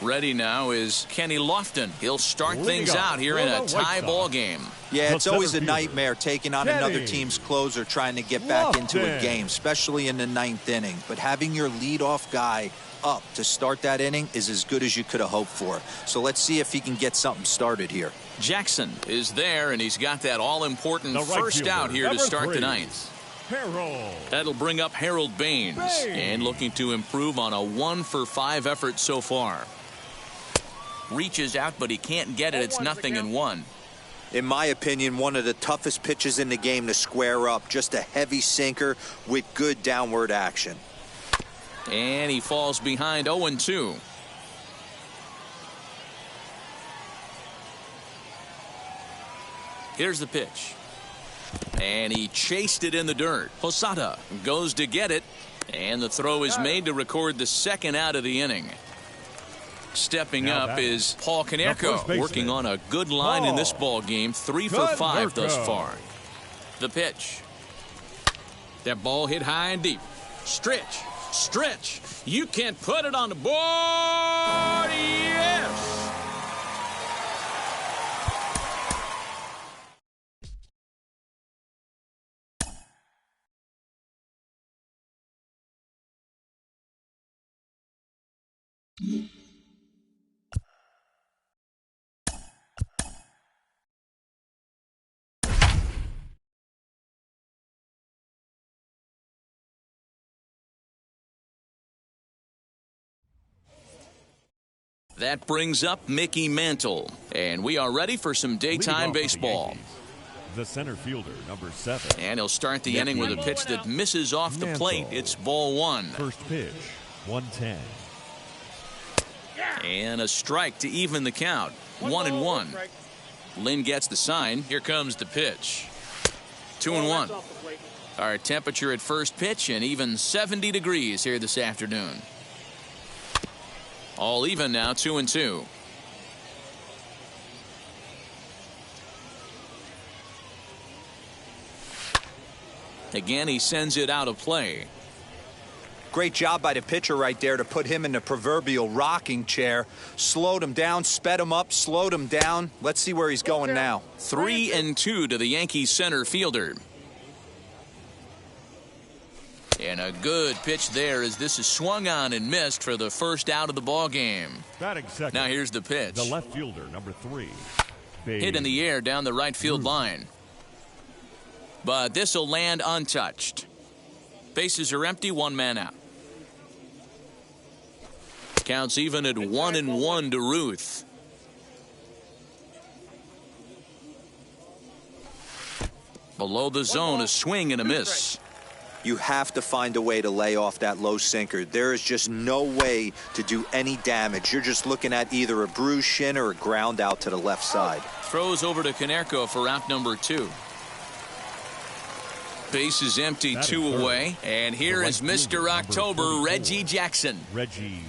Ready now is Kenny Lofton. He'll start things out here in a tie ball game. Yeah, it's always a nightmare taking on another team's closer trying to get back into a game, especially in the 9th inning. But having your leadoff guy up to start that inning is as good as you could have hoped for. So let's see if he can get something started here. Jackson is there, and he's got that all-important first out here to start the 9th. That'll bring up Harold Baines, and looking to improve on a 1-for-5 effort so far. Reaches out, but he can't get it. It's 0-1. In my opinion, one of the toughest pitches in the game to square up. Just a heavy sinker with good downward action. And he falls behind 0-2. Here's the pitch. And he chased it in the dirt. Posada goes to get it. And the throw is made to record the second out of the inning. Stepping up is Paul Konerko, working on a good line in this ball game. 3 for 5 thus far. The pitch. That ball hit high and deep. Stretch. Stretch. You can't put it on the board. Yes. That brings up Mickey Mantle, and we are ready for some daytime baseball. The center fielder, number 7. And he'll start the inning with a pitch that misses off the plate. It's ball 1. First pitch, 110. And a strike to even the count. 1-1. Lynn gets the sign. Here comes the pitch. 2-1. Our temperature at first pitch and even 70 degrees here this afternoon. All even now, 2-2. Again, he sends it out of play. Great job by the pitcher right there to put him in the proverbial rocking chair. Slowed him down, sped him up, slowed him down. Let's see where he's going now. 3-2 to the Yankees center fielder. And a good pitch there as this is swung on and missed for the first out of the ball game. Batting second. Now here's the pitch. The left fielder, number 3. Hit in the air down the right field line. But this will land untouched. Bases are empty, 1 man out. Counts even at 1-1 to Ruth. Below the zone, a swing and a miss. You have to find a way to lay off that low sinker. There is just no way to do any damage. You're just looking at either a bruised shin or a ground out to the left side. Throws over to Konerko for out number 2. Base is empty, 2 away. And here is Mr. October, Reggie Jackson. Reggie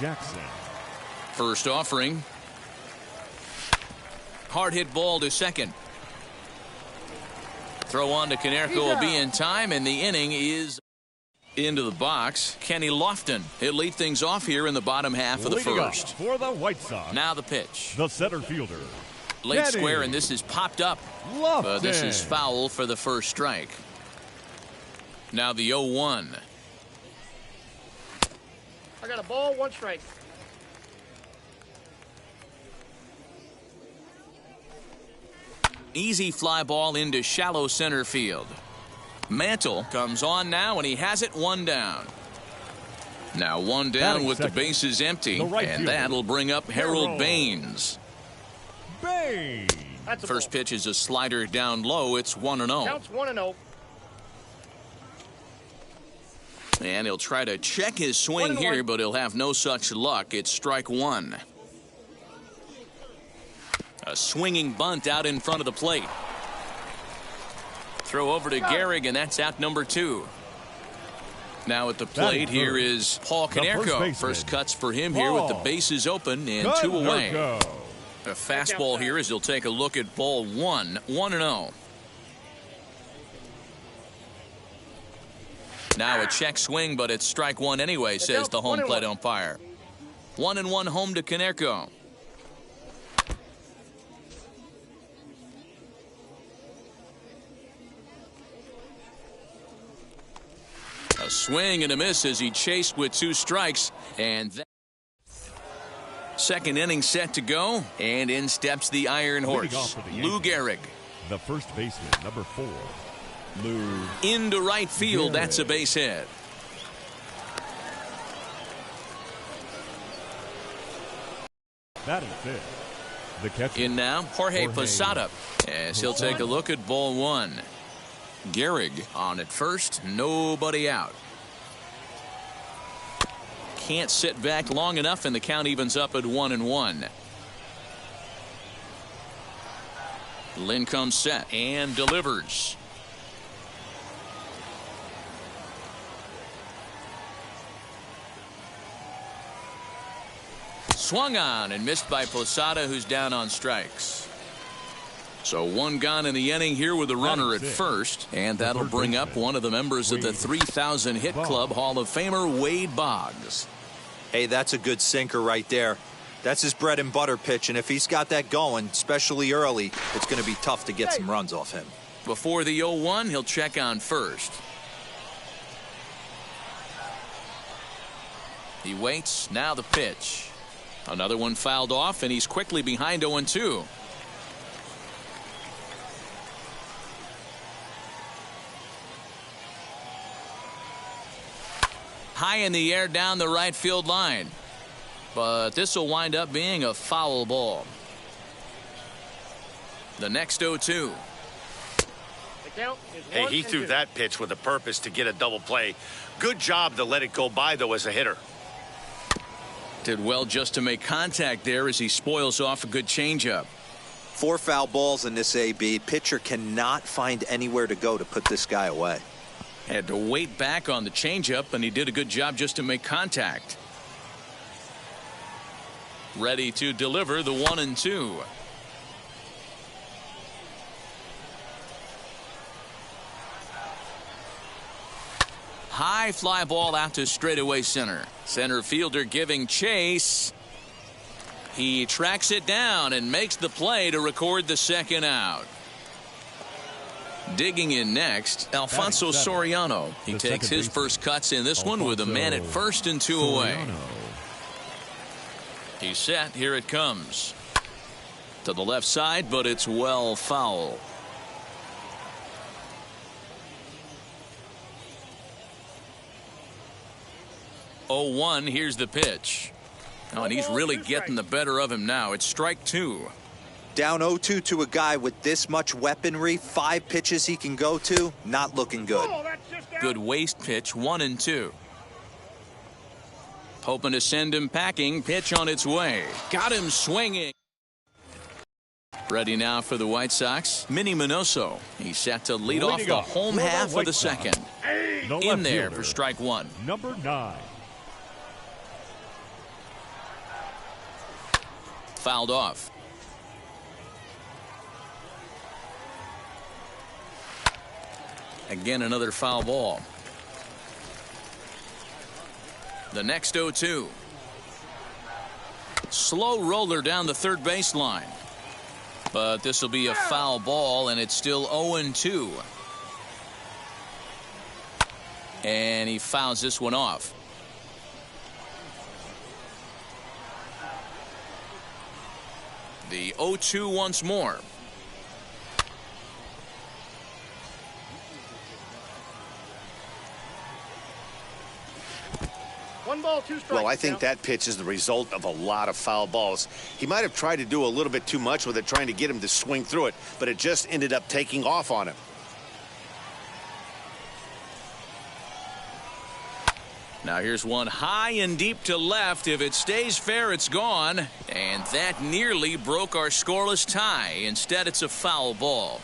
Jackson. First offering. Hard hit ball to second. Throw on to Konerko will be in time, and the inning is into the box. Kenny Lofton. He'll lead things off here in the bottom half of the first. For the White Sox. Now the pitch. The center fielder. Late square, and this is popped up. But this is foul for the first strike. Now the 0-1. I got a ball, 1 strike. Easy fly ball into shallow center field. Mantle comes on now, and he has it 1 down. Now 1 down with the bases empty, and that'll bring up Harold Baines. First pitch is a slider down low. It's 1-0. Counts 1-0. And he'll try to check his swing here, but he'll have no such luck. It's strike 1. A swinging bunt out in front of the plate. Throw over to Gehrig, and that's out number 2. Now at the plate here is Paul Konerko. First cuts for him here with the bases open and 2 away. A fastball here as he'll take a look at ball 1. 1-0. Now a check swing, but it's strike 1 anyway, says the home plate umpire. 1-1 home to Canerco. A swing and a miss as he chased with 2 strikes. And that second inning set to go. And in steps the Iron Horse, Lou Gehrig. The first baseman, number 4, Lou. Into right field. Gehrig. That's a base hit. Batting 5th, the catcher. In now, Jorge Posada, as he'll take a look at ball 1. Gehrig on at first, nobody out. Can't sit back long enough, and the count evens up at 1-1. Lynn comes set and delivers. Swung on and missed by Posada, who's down on strikes. So 1 gone in the inning here with a runner at first, and that'll bring up one of the members of the 3,000 hit club, Hall of Famer Wade Boggs. Hey, that's a good sinker right there. That's his bread and butter pitch, and if he's got that going, especially early, it's going to be tough to get some runs off him. Before the 0-1, he'll check on first. He waits. Now the pitch. Another one fouled off, and he's quickly behind 0-2. High in the air down the right field line. But this will wind up being a foul ball. The next 0-2. Hey, he threw that pitch with a purpose to get a double play. Good job to let it go by, though, as a hitter. Did well just to make contact there as he spoils off a good changeup. 4 foul balls in this AB. Pitcher cannot find anywhere to go to put this guy away. Had to wait back on the changeup, and he did a good job just to make contact. Ready to deliver the 1-2. High fly ball out to straightaway center. Center fielder giving chase. He tracks it down and makes the play to record the second out. Digging in next, Alfonso Soriano. He takes his first cuts in this one with a man at first and 2 away. He's set. Here it comes. To the left side, but it's well foul. Oh, 1. Here's the pitch. Oh, and he's really getting the better of him now. It's strike 2. Down 0-2 to a guy with this much weaponry, 5 pitches he can go to, not looking good. Good waste pitch, 1-2. Hoping to send him packing. Pitch on its way. Got him swinging. Ready now for the White Sox, Minnie Minoso. He's set to lead off the home half of the second. In there for strike 1. Number 9. Fouled off. Again, another foul ball. The next 0-2. Slow roller down the third baseline. But this will be a foul ball, and it's still 0-2. And he fouls this one off. The 0-2 once more. One ball, 2 strikes. Well, I think that pitch is the result of a lot of foul balls. He might have tried to do a little bit too much with it, trying to get him to swing through it, but it just ended up taking off on him. Now here's one high and deep to left. If it stays fair, it's gone. And that nearly broke our scoreless tie. Instead, it's a foul ball.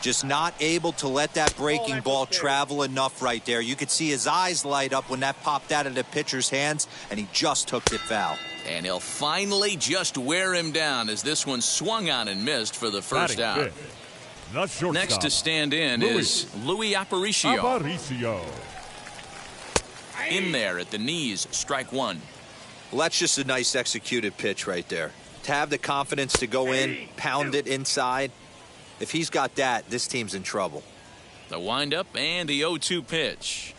Just not able to let that breaking ball travel enough right there. You could see his eyes light up when that popped out of the pitcher's hands, and he just hooked it foul. And he'll finally just wear him down as this one swung on and missed for the first out. Next to stand in is Louis Aparicio. In there at the knees, strike 1. Well, that's just a nice executed pitch right there. To have the confidence to go in, pound it inside. If he's got that, this team's in trouble. The windup and the 0-2 pitch.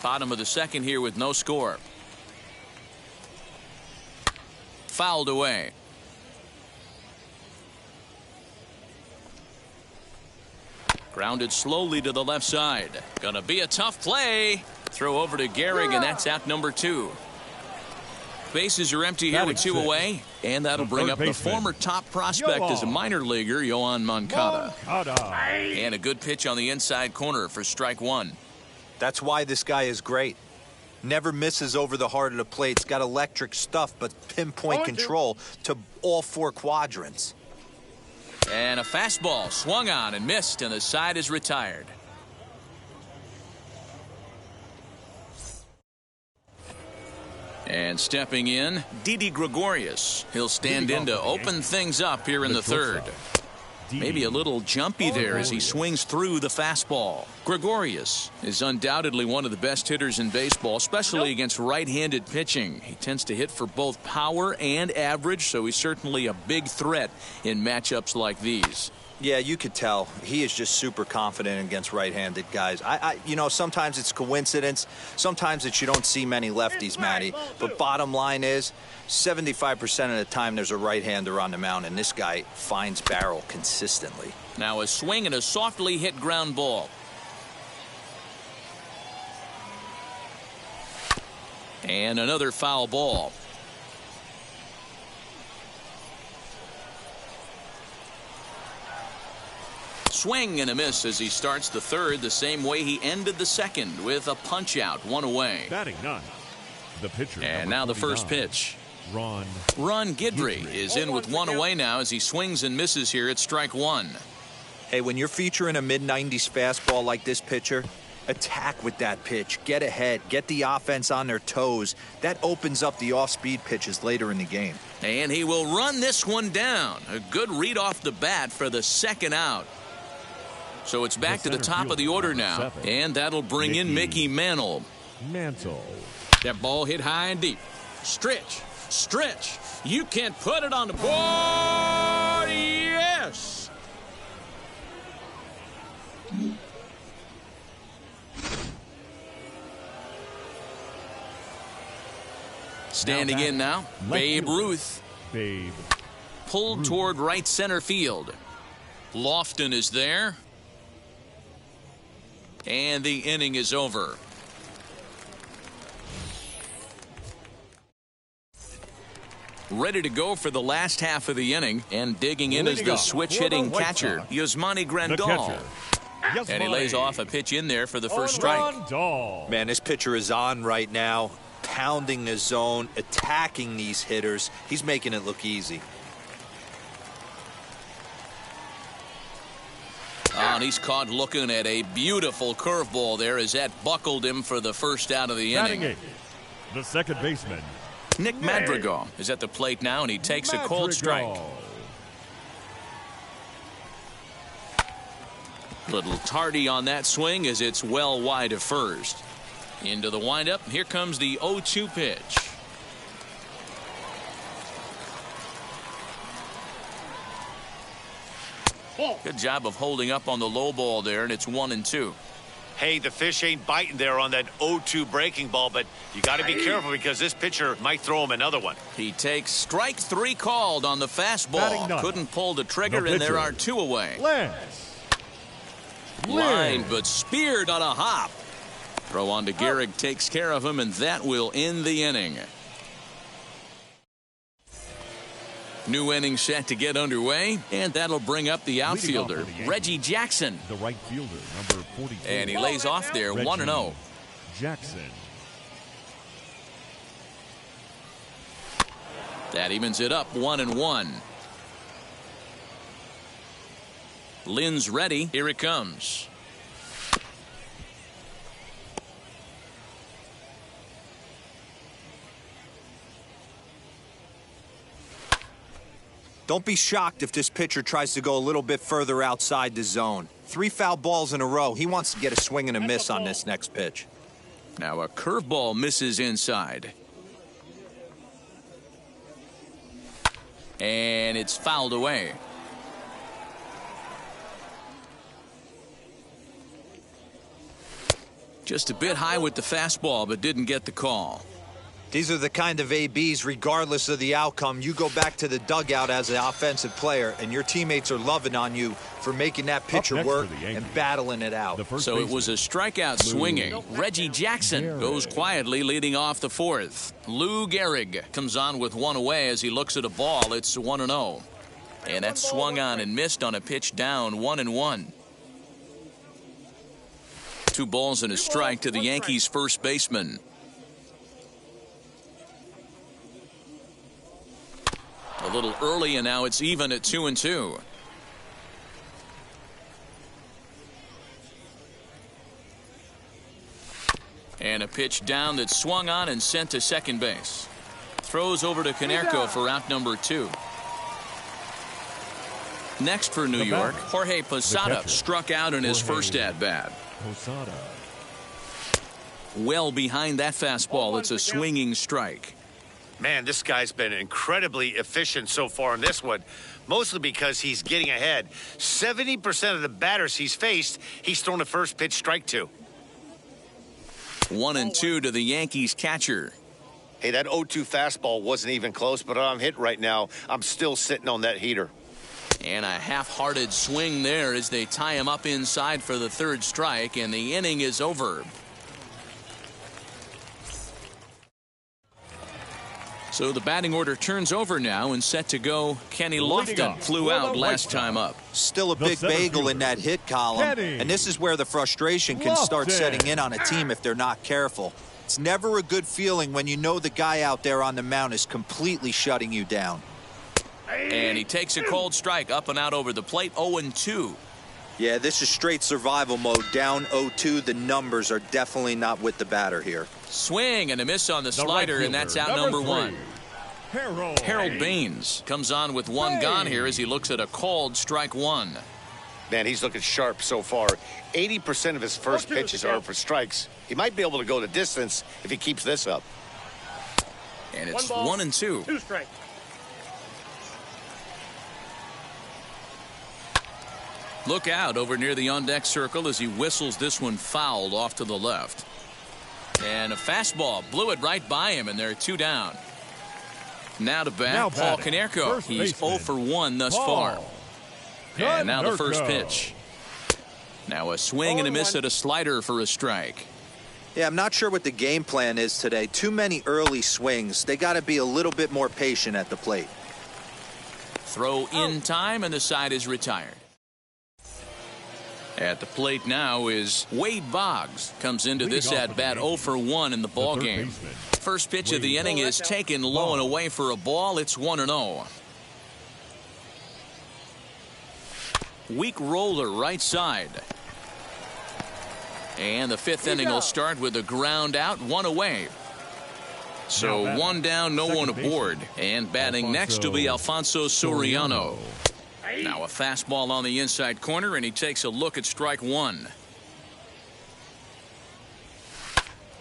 Bottom of the second here with no score. Fouled away. Grounded slowly to the left side. Gonna be a tough play. Throw over to Gehrig, and that's out number 2. Bases are empty here with 2 away, and that'll bring up the former top prospect as a minor leaguer, Yoan Moncada. And a good pitch on the inside corner for strike 1. That's why this guy is great. Never misses over the heart of the plate. He's got electric stuff, but pinpoint control to all 4 quadrants. And a fastball swung on and missed, and the side is retired. And stepping in, Didi Gregorius. He'll stand in to open things up here in the third. Maybe a little jumpy there as he swings through the fastball. Gregorius is undoubtedly one of the best hitters in baseball, especially against right-handed pitching. He tends to hit for both power and average, so he's certainly a big threat in matchups like these. Yeah, you could tell. He is just super confident against right-handed guys. You know, sometimes it's coincidence. Sometimes it's you don't see many lefties, Matty. But bottom line is, 75% of the time there's a right-hander on the mound, and this guy finds barrel consistently. Now a swing and a softly hit ground ball. And another foul ball. Swing and a miss as he starts the third the same way he ended the second, with a punch out, 1 away. Batting 9. The pitcher. And now the first pitch. Ron Guidry is in with 1 away now as he swings and misses here at strike 1. Hey, when you're featuring a mid-90s fastball like this pitcher, attack with that pitch. Get ahead. Get the offense on their toes. That opens up the off-speed pitches later in the game. And he will run this one down. A good read off the bat for the second out. So it's back to the top of the order now, and that'll bring in Mickey Mantle. That ball hit high and deep. Stretch. You can't put it on the board. Yes. Standing in now, Babe Ruth. Pulled toward right center field. Lofton is there. And the inning is over. Ready to go for the last half of the inning, and digging in is the switch-hitting catcher, Yasmani Grandal. And he lays off a pitch in there for the first strike. Man, this pitcher is on right now, pounding the zone, attacking these hitters. He's making it look easy. And he's caught looking at a beautiful curveball there as that buckled him for the first out of the inning. The second baseman, Nick Madrigal, is at the plate now, and he takes a cold strike. Little tardy on that swing as it's well wide of first. Into the windup. Here comes the 0-2 pitch. Good job of holding up on the low ball there, and it's 1-2. Hey, the fish ain't biting there on that 0-2 breaking ball, but you got to be careful because this pitcher might throw him another one. He takes strike 3 called on the fastball. Couldn't pull the trigger, and there are 2 away. Line, but speared on a hop. Throw on to Gehrig takes care of him, and that will end the inning. New inning set to get underway, and that'll bring up the outfielder, Reggie Jackson. The right fielder, number 42. And he lays off there, 1-0. Jackson. That evens it up, 1-1. Lynn's ready. Here it comes. Don't be shocked if this pitcher tries to go a little bit further outside the zone. 3 foul balls in a row. He wants to get a swing and a miss on this next pitch. Now a curveball misses inside. And it's fouled away. Just a bit high with the fastball, but didn't get the call. These are the kind of ABs, regardless of the outcome, you go back to the dugout as an offensive player, and your teammates are loving on you for making that pitcher work and battling it out. So it was a strikeout swinging. Reggie Jackson goes quietly leading off the fourth. Lou Gehrig comes on with one away as he looks at a ball. It's 1-0. And that swung on and missed on a pitch down 1-1. 2 balls and a strike to the Yankees' first baseman. A little early, and now it's even at 2-2. And a pitch down that swung on and sent to second base. Throws over to Konerko for out number 2. Next for New York, Jorge Posada struck out in his first at-bat. Well behind that fastball, it's a swinging strike. Man, this guy's been incredibly efficient so far in this one, mostly because he's getting ahead. 70% of the batters he's faced, he's thrown a first pitch strike to. 1-2 to the Yankees catcher. Hey, that 0-2 fastball wasn't even close, but I'm hit right now. I'm still sitting on that heater. And a half-hearted swing there as they tie him up inside for the third strike, and the inning is over. So the batting order turns over now, and set to go. Kenny Lofton flew out last time up. Still a big bagel in that hit column, and this is where the frustration can start setting in on a team if they're not careful. It's never a good feeling when you know the guy out there on the mound is completely shutting you down. And he takes a cold strike up and out over the plate. 0-2. Yeah, this is straight survival mode. Down 0-2. The numbers are definitely not with the batter here. Swing and a miss on the slider, and that's out number 1. Harold Baines comes on with one gone here as he looks at a called strike 1. Man, he's looking sharp so far. 80% of his first pitches are for strikes. He might be able to go the distance if he keeps this up. And it's 1-2. 2 strikes. Look out over near the on-deck circle as he whistles this one fouled off to the left. And a fastball blew it right by him, and they're 2 down. Now to bat, Paul Konerko. He's 0 for 1 thus far. And now the first pitch. Now a swing and a miss at a slider for a strike. Yeah, I'm not sure what the game plan is today. Too many early swings. They got to be a little bit more patient at the plate. Throw in time, and the side is retired. At the plate now is Wade Boggs. Comes into this at-bat 0 for 1 in the ball game. First pitch of the inning is taken low and away for a ball. It's 1-0. Weak roller right side. And the 5th inning will start with a ground out, 1 away. So 1 down, no one aboard. And batting next will be Alfonso Soriano. Now a fastball on the inside corner, and he takes a look at strike 1.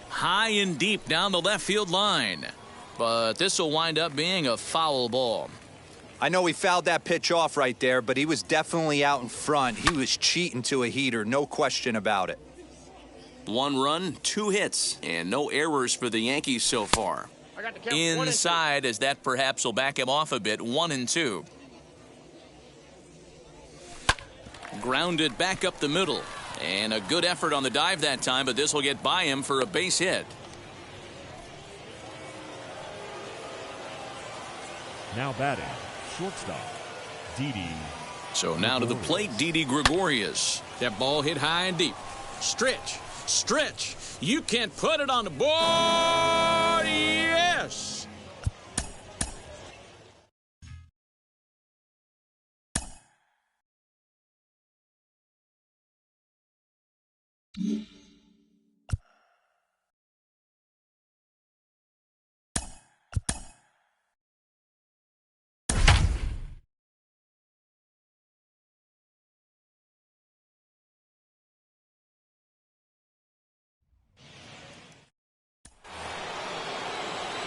High and deep down the left field line. But this will wind up being a foul ball. I know he fouled that pitch off right there, but he was definitely out in front. He was cheating to a heater, no question about it. 1 run, 2 hits, and no errors for the Yankees so far. Inside, as that perhaps will back him off a bit. 1-2. Grounded back up the middle, and a good effort on the dive that time, but this will get by him for a base hit. Now batting, shortstop, Didi. So now to the plate, Didi Gregorius. That ball hit high and deep. Stretch, stretch. You can't put it on the board. Yes.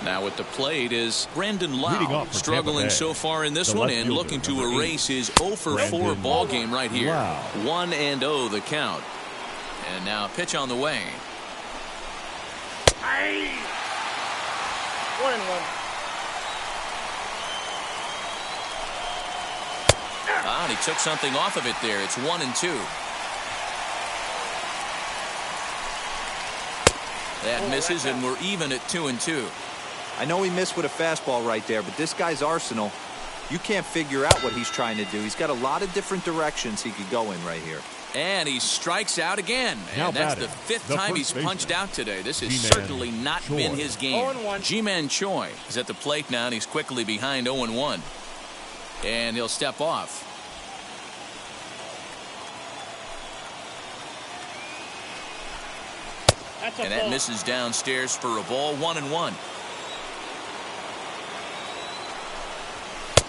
Now at the plate is Brandon Leading Lau, off for struggling Tampa Bay, so far in this the one left and fielder, looking to number 8, erase his 0 for 4 Brandon ball game right here. Lau. 1-0 the count. And now a pitch on the way. 1-1. And he took something off of it there. It's 1-2. That misses, and we're even at 2-2. I know he missed with a fastball right there, but this guy's arsenal, you can't figure out what he's trying to do. He's got a lot of different directions he could go in right here. And he strikes out again. Now And that's batting, the 5th the time first he's punched baseman, out today. This has Ji-Man certainly not Choi. been his game. 0-1. Ji-Man Choi is at the plate now, and he's quickly behind 0-1. And he'll step off. That's a And that ball. misses downstairs for a ball. 1-1.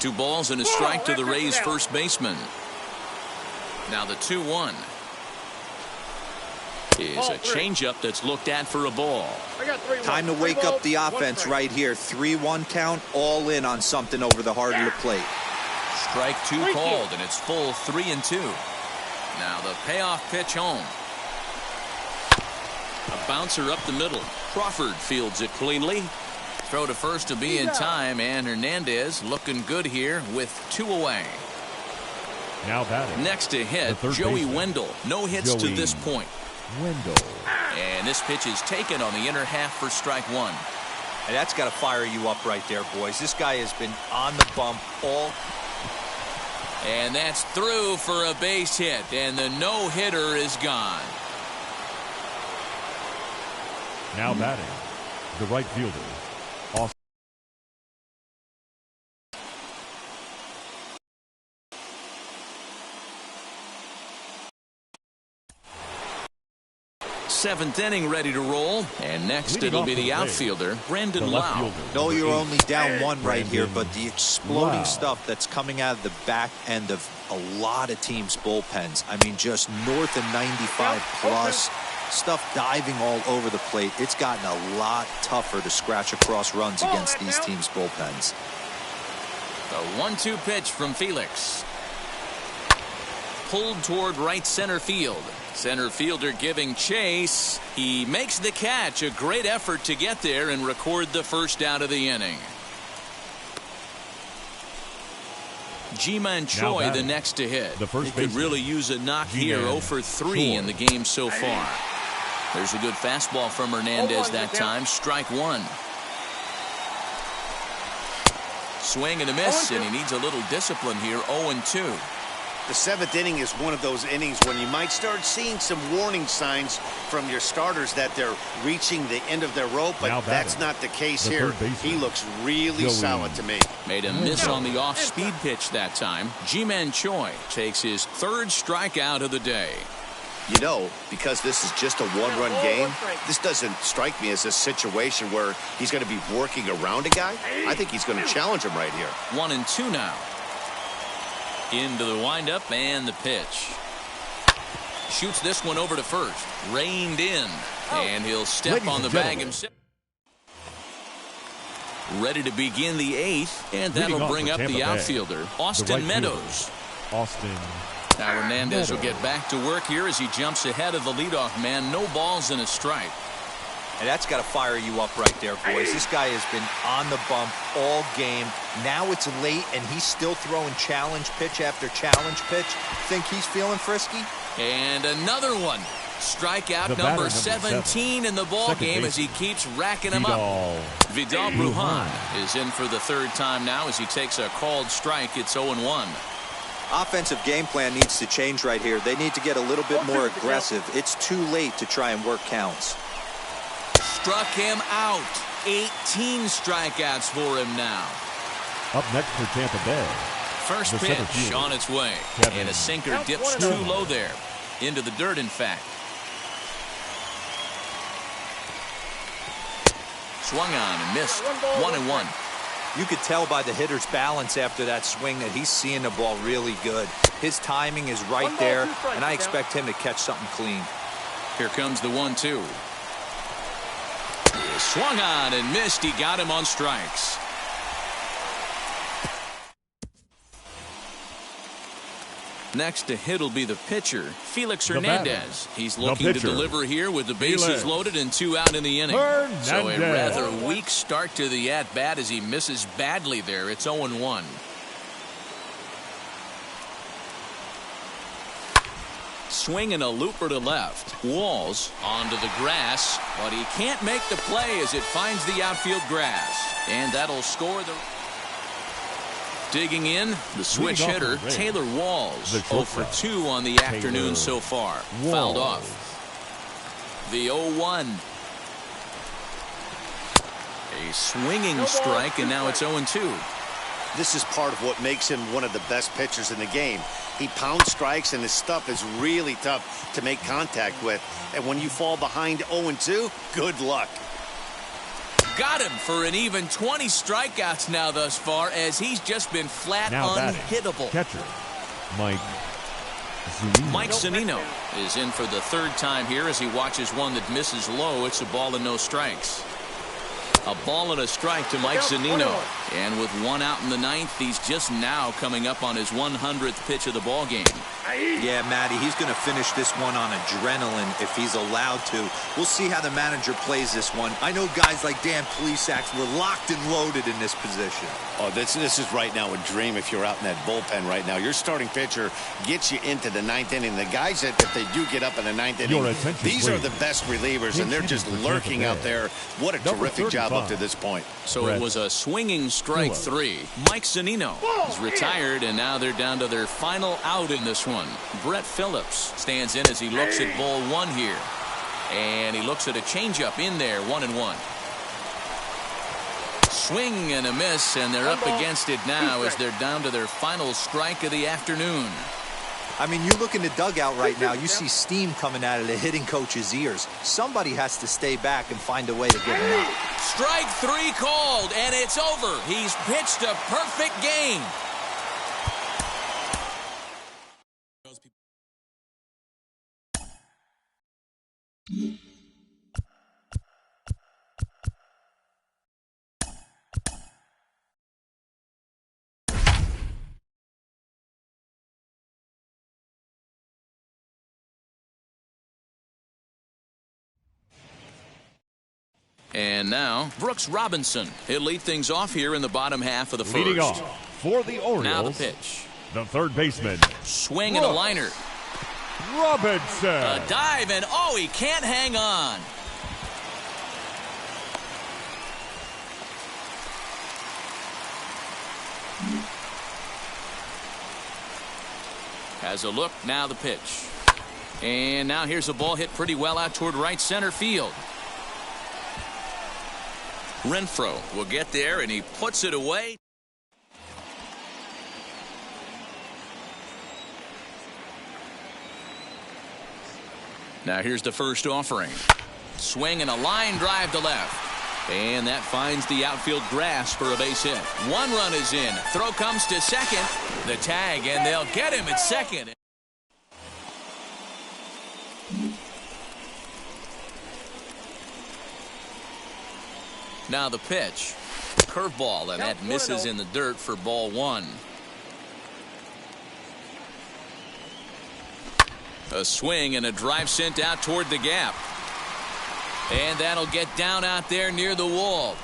2 balls and a strike to the Rays first baseman. Now the 2-1 is a changeup that's looked at for a ball. I got 3-1. Time to wake up the offense right here. 3-1 count, all in on something over the heart of the plate. Strike 2 called, and it's full 3-2. Now the payoff pitch home. A bouncer up the middle. Crawford fields it cleanly. Throw to first to be in time, and Hernandez looking good here with 2 away. Now batting. Next to The hit, third Joey baseman, Wendell. No hits to Joey this point. Wendell. And this pitch is taken on the inner half for strike 1. And that's got to fire you up right there, boys. This guy has been on the bump all. And that's through for a base hit, and the no-hitter is gone. Now batting. The right fielder, Austin. Seventh inning ready to roll, and next Leading it'll off be for the the Rays, outfielder, Brendan the left Lau. fielder, No, number you're 8, only down 1 right here, Brandon but the exploding Lau. stuff that's coming out of the back end of a lot of teams' bullpens. I mean, just north of 95 plus. Stuff diving all over the plate. It's gotten a lot tougher to scratch across runs against these teams' bullpens. The 1-2 pitch from Felix. Pulled toward right center field. Center fielder giving chase. He makes the catch. A great effort to get there and record the first out of the inning. Ji-Man Choi the next to hit. the first He could baseman, really use a knock here. Ji-Man 0 for 3 Choi. in the game so far. There's a good fastball from Hernandez that time. Strike 1. Swing and a miss, and he needs a little discipline here. 0-2. The 7th inning is one of those innings when you might start seeing some warning signs from your starters that they're reaching the end of their rope, but Now that's batting, not the case the here. third baseman, He looks really Joey solid to me. Made a miss on the off-speed pitch that time. Ji-Man Choi takes his 3rd strikeout of the day. You know, because this is just a one-run game, this doesn't strike me as a situation where he's going to be working around a guy. I think he's going to challenge him right here. 1-2 now. Into the windup and the pitch. Shoots this one over to first. Reined in. And he'll step Ladies on the and bag gentlemen. himself. Ready to begin the 8th. And Leading that'll off bring for up Tampa the Bay, outfielder, the Austin right fielder, Meadows. Austin. Now Hernandez will get back to work here as he jumps ahead of the leadoff man. No balls and a strike. And that's got to fire you up right there, boys. This guy has been on the bump all game. Now it's late, and he's still throwing challenge pitch after challenge pitch. Think he's feeling frisky? And another one. Strikeout The batter, number number 17 in the ball Second game as he baseman, keeps racking them up. Vidal Brujan is in for the 3rd time now as he takes a called strike. It's 0-1. Offensive game plan needs to change right here. They need to get a little bit more aggressive. It's too late to try and work counts. Struck him out. 18 strikeouts for him now. Up next for Tampa Bay. First The center pitch fielder, on its way. Kevin And a sinker dips Stone. too low there. Into the dirt, in fact. Swung on and missed. 1-1. You could tell by the hitter's balance after that swing that he's seeing the ball really good. His timing is right there, and I expect him to catch something clean. Here comes the 1-2. Swung on and missed. He got him on strikes. Next to hit will be the pitcher, Felix Hernandez. He's looking to deliver here with the bases loaded and 2 out in the inning. So a rather weak start to the at-bat as he misses badly there. It's 0-1. Swinging a looper to left. Walls onto the grass, but he can't make the play as it finds the outfield grass. And that'll score the... Digging in, the switch hitter, Taylor Walls. 0 for 2 on the afternoon so far. Fouled off. The 0-1. A swinging strike, and now it's 0-2. This is part of what makes him one of the best pitchers in the game. He pounds strikes, and his stuff is really tough to make contact with. And when you fall behind 0-2, good luck. Got him for an even 20 strikeouts now thus far, as he's just been flat unhittable. Catcher, Mike Zunino is in for the 3rd time here as he watches one that misses low. It's a ball and no strikes. A ball and a strike to Mike Zunino. And with 1 out in the 9th, he's just now coming up on his 100th pitch of the ball game. Yeah, Matty, he's going to finish this one on adrenaline if he's allowed to. We'll see how the manager plays this one. I know guys like Dan Plesac were locked and loaded in this position. Oh, this is right now a dream if you're out in that bullpen right now. Your starting pitcher gets you into the 9th inning. The guys that if they do get up in the 9th inning, these are the best relievers, and they're just lurking out there. What a terrific job up to this point. So it was a swinging strike 3. Mike Zunino is retired, and now they're down to their final out in this one. Brett Phillips stands in as he looks at ball 1 here. And he looks at a changeup in there, 1-1. Swing and a miss, and they're up against it now as they're down to their final strike of the afternoon. I mean, you look in the dugout right now, you see steam coming out of the hitting coach's ears. Somebody has to stay back and find a way to get him out. Strike 3 called, and it's over. He's pitched a perfect game. And now, Brooks Robinson. He'll lead things off here in the bottom half of the first. Leading off for the Orioles. Now the pitch. The 3rd baseman. Swing and a liner. Robinson. A dive, and oh, he can't hang on. Has a look, now the pitch. And now here's a ball hit pretty well out toward right center field. Renfroe will get there, and he puts it away. Now here's the first offering. Swing and a line drive to left. And that finds the outfield grass for a base hit. 1 run is in. Throw comes to second. The tag, and they'll get him at second. Now the pitch. Curveball, and that misses in the dirt for ball 1. A swing and a drive sent out toward the gap. And that'll get down out there near the wall.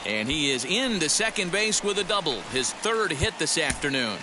And he is into second base with a double. His 3rd hit this afternoon.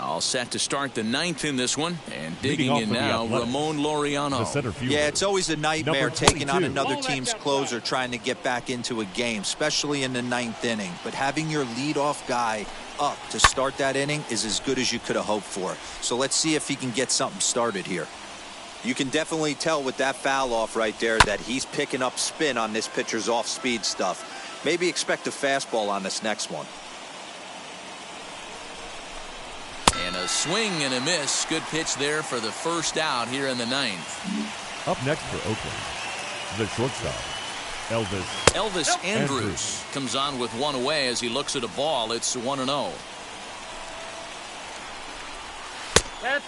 All set to start the 9th in this one, and digging in now, Ramon Laureano. Yeah, it's always a nightmare taking on another team's closer trying to get back into a game, especially in the 9th inning. But having your leadoff guy up to start that inning is as good as you could have hoped for. So let's see if he can get something started here. You can definitely tell with that foul off right there that he's picking up spin on this pitcher's off-speed stuff. Maybe expect a fastball on this next one. And a swing and a miss. Good pitch there for the first out here in the ninth. Up next for Oakland, the shortstop, Elvis Andrus comes on with one away as he looks at a ball. It's 1-0.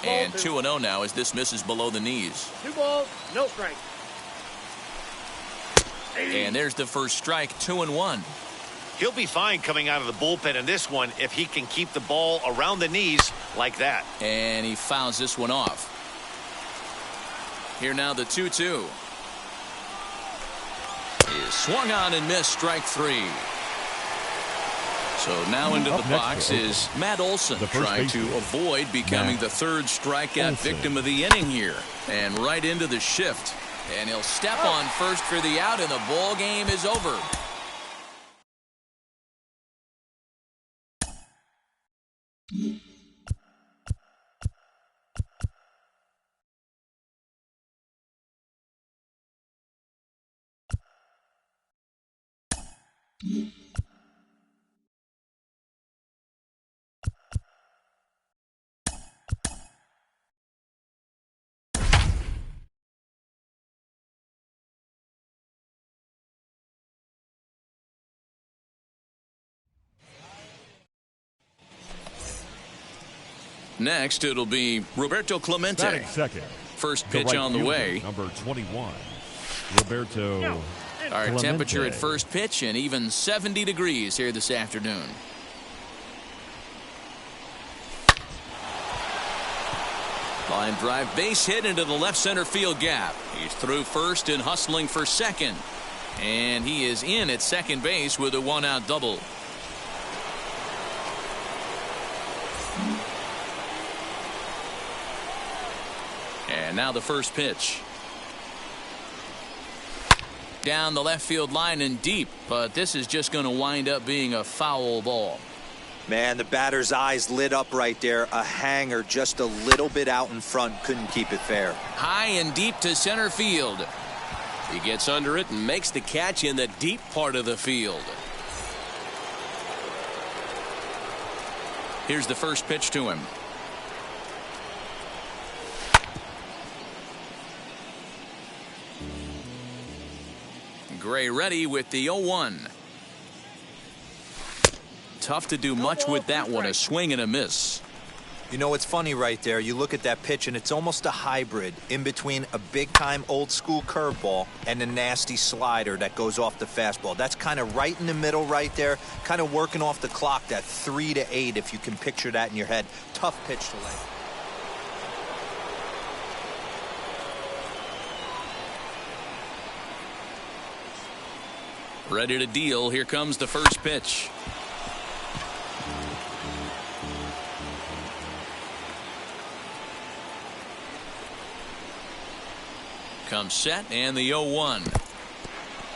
And 2-0 now as this misses below the knees. 2 balls, no strike. And there's the first strike, 2-1. He'll be fine coming out of the bullpen in this one if he can keep the ball around the knees like that. And he fouls this one off. Here now the 2-2. Is swung on and missed, strike 3. So now into the box is Matt Olson, trying to avoid becoming the third strikeout victim of the inning here. And right into the shift. And he'll step on first for the out, and the ball game is over. Next, it'll be Roberto Clemente. batting second. First pitch on the way. Number 21, Roberto. Our Clemente. temperature at first pitch and even 70 degrees here this afternoon. Line drive base hit into the left center field gap. He's through first and hustling for second. And he is in at second base with a 1-out double. And now the first pitch. Down the left field line and deep, but this is just going to wind up being a foul ball. Man, the batter's eyes lit up right there. A hanger just a little bit out in front. Couldn't keep it fair. High and deep to center field. He gets under it and makes the catch in the deep part of the field. Here's the first pitch to him. Gray ready with the 0-1. Tough to do much with that one. A swing and a miss. You know, it's funny right there. You look at that pitch, and it's almost a hybrid in between a big-time old-school curveball and a nasty slider that goes off the fastball. That's kind of right in the middle right there, kind of working off the clock, that 3 to 8, if you can picture that in your head. Tough pitch to land. Ready to deal. Here comes the first pitch. Comes set and the 0-1.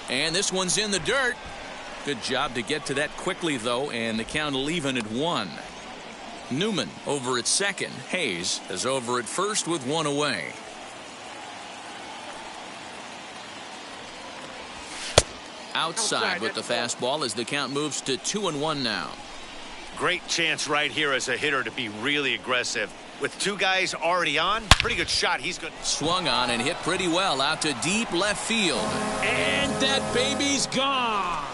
And this one's in the dirt. Good job to get to that quickly, though, and the count will even at 1. Newman over at second. Hayes is over at first with one away. Outside with the fastball as the count moves to 2-1 now. Great chance right here as a hitter to be really aggressive. With 2 guys already on, pretty good shot. He's good. Swung on and hit pretty well out to deep left field. And that baby's gone.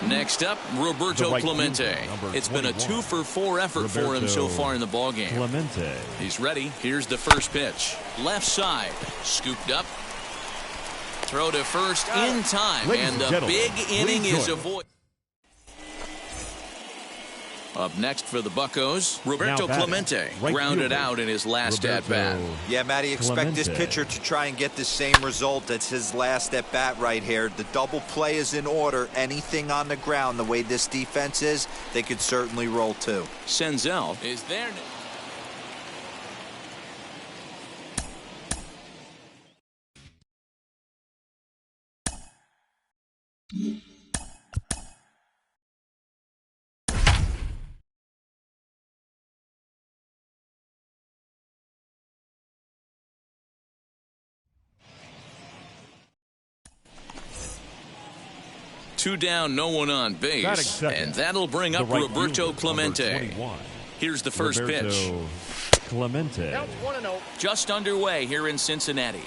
Next up, Roberto Clemente. It's been a 2-for-4 effort for him so far in the ballgame. Clemente. He's ready. Here's the first pitch. Left side. Scooped up. Throw to first in time. And the big inning is avoided. Up next for the Buccos, Roberto Clemente grounded out in his last at-bat. Yeah, Matty, expect this pitcher to try and get the same result. That's his last at-bat right here. The double play is in order. Anything on the ground, the way this defense is, they could certainly roll too. Senzel is there now. 2 down, no one on base. And that'll bring up Roberto Clemente. Here's the first pitch. Clemente. Counts 1-0. Just underway here in Cincinnati.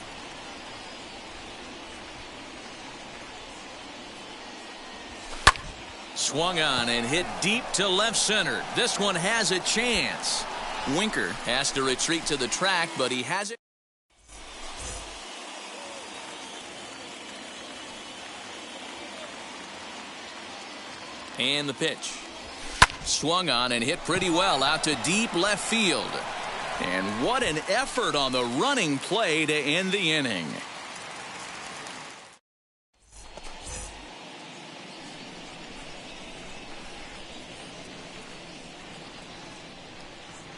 Swung on and hit deep to left center. This one has a chance. Winker has to retreat to the track, but he has it. And the pitch. Swung on and hit pretty well out to deep left field. And what an effort on the running play to end the inning.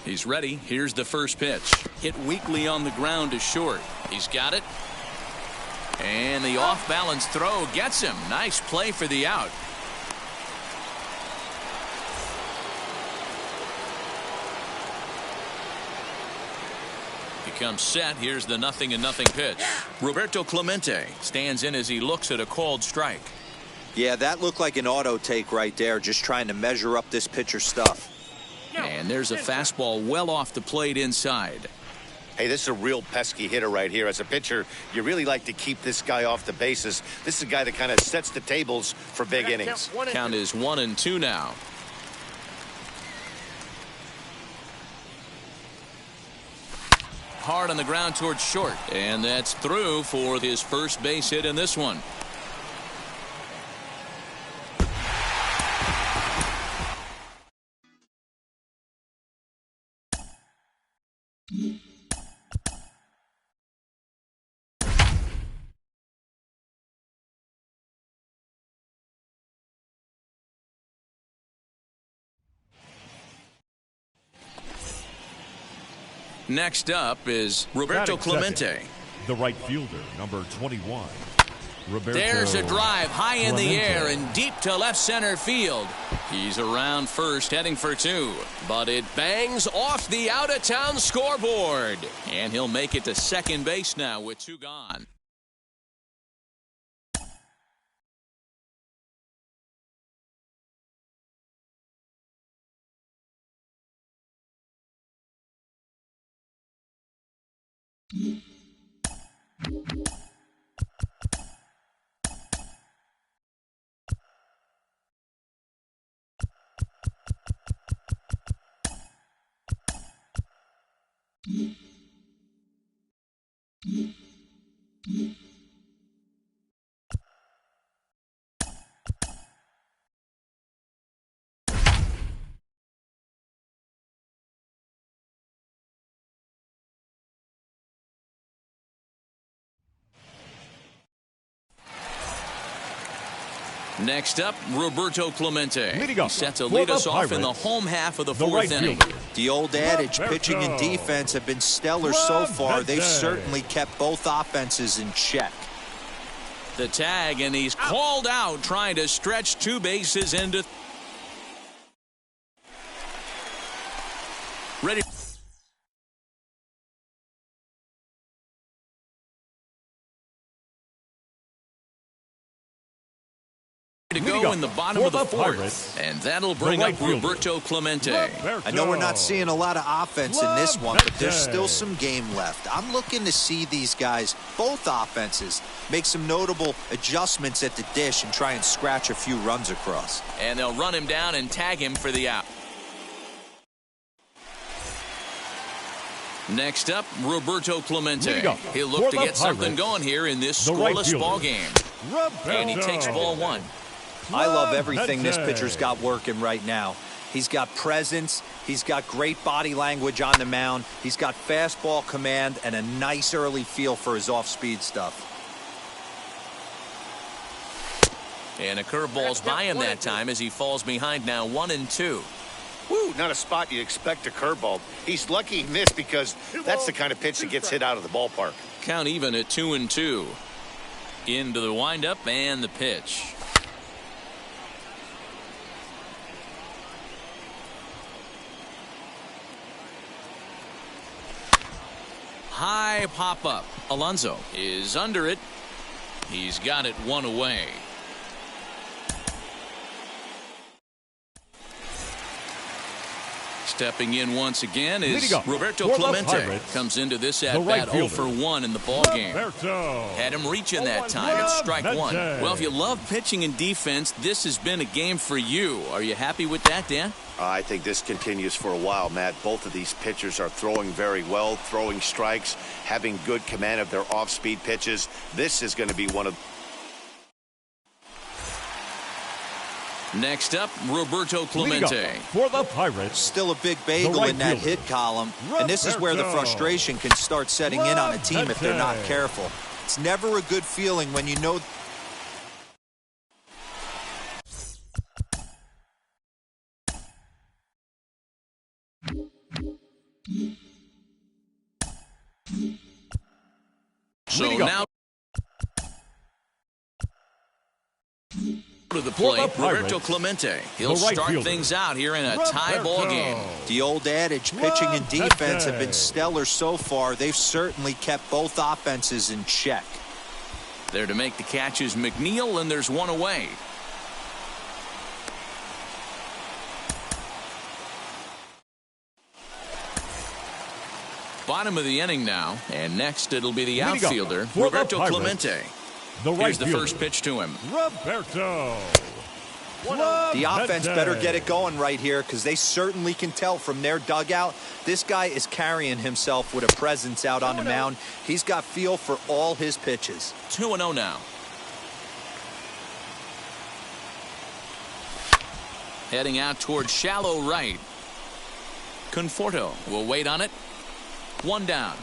He's ready. Here's the first pitch. Hit weakly on the ground to short. He's got it. And the off-balance throw gets him. Nice play for the out. He comes set. Here's the 0-0 pitch. Roberto Clemente stands in as he looks at a called strike. Yeah, that looked like an auto take right there, just trying to measure up this pitcher's stuff. And there's a fastball well off the plate inside. Hey, this is a real pesky hitter right here. As a pitcher, you really like to keep this guy off the bases. This is a guy that kind of sets the tables for big innings. Count is 1-2 now. Hard on the ground towards short. And that's through for his first base hit in this one. Next up is Roberto Clemente. The right fielder, number 21. Roberto There's a drive high in Clemente. the air and deep to left center field. He's around first, heading for 2. But it bangs off the out-of-town scoreboard. And he'll make it to second base now with 2 gone. Next up, Roberto Clemente. He's set to lead us off in the home half of the 4th inning. The old adage, pitching and defense have been stellar so far. They've certainly kept both offenses in check. The tag, and he's called out, trying to stretch 2 bases into. Ready to go in the bottom of the 4th, and that'll bring up Roberto Clemente. I know we're not seeing a lot of offense in this one, but there's still some game left. I'm looking to see these guys, both offenses, make some notable adjustments at the dish and try and scratch a few runs across. And they'll run him down and tag him for the out. Next up, Roberto Clemente. He'll look to get something going here in this scoreless ball game. And he takes ball 1. I love everything this pitcher's got working right now. He's got presence. He's got great body language on the mound. He's got fastball command and a nice early feel for his off-speed stuff. And a curveball's by him that time as he falls behind now 1-2. Woo, not a spot you expect a curveball. He's lucky he missed because that's the kind of pitch that gets hit out of the ballpark. Count even at 2-2. Into the windup and the pitch. High pop-up. Alonso is under it. He's got it 1 away. Stepping in once again is Roberto For the Clemente. Pirates, Comes into this the at-bat right 0 fielder, for 1 in the ballgame. Roberto. Had him reaching that time. It's strike one. Clemente. Well, if you love pitching and defense, this has been a game for you. Are you happy with that, Dan? I think this continues for a while, Matt. Both of these pitchers are throwing very well, throwing strikes, having good command of their off-speed pitches. This is going to be one of... Next up, Roberto Clemente. For the Pirates, Still a big bagel right in that fielder, hit column. And this is where the Roberto. frustration can start setting in on a team if they're not Clemente. careful. It's never a good feeling when you know... So now to the plate, Roberto Clemente. He'll the right start fielder, things out here in a tie ball game. The old adage, pitching and defense have been stellar so far. They've certainly kept both offenses in check. There to make the catch is McNeil, and there's one away. Bottom of the inning now, and next it'll be the outfielder, For the Roberto Pirates, Clemente. the right Here's the fielder, first pitch to him. Roberto. The offense better get it going right here because they certainly can tell from their dugout. This guy is carrying himself with a presence out on the mound. He's got feel for all his pitches. 2-0 now. Heading out toward shallow right. Conforto will wait on it. One down.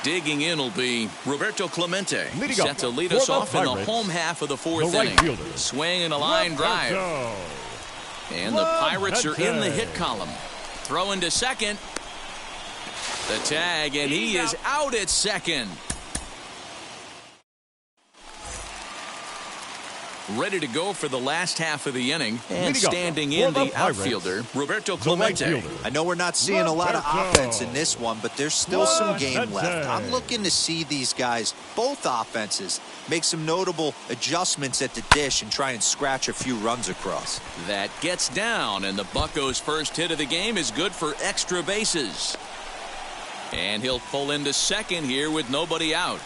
Digging in will be Roberto Clemente. Set to lead us off in the home half of the fourth inning. Swing and a line drive. And the Pirates are in the hit column. Throwing to second. The tag, and he is out at second. Ready to go for the last half of the inning. And standing in the outfielder, Roberto Clemente. I know we're not seeing a lot of offense in this one, but there's still some game left. I'm looking to see these guys, both offenses, make some notable adjustments at the dish and try and scratch a few runs across. That gets down, and the Buccos' first hit of the game is good for extra bases. And he'll pull into second here with nobody out.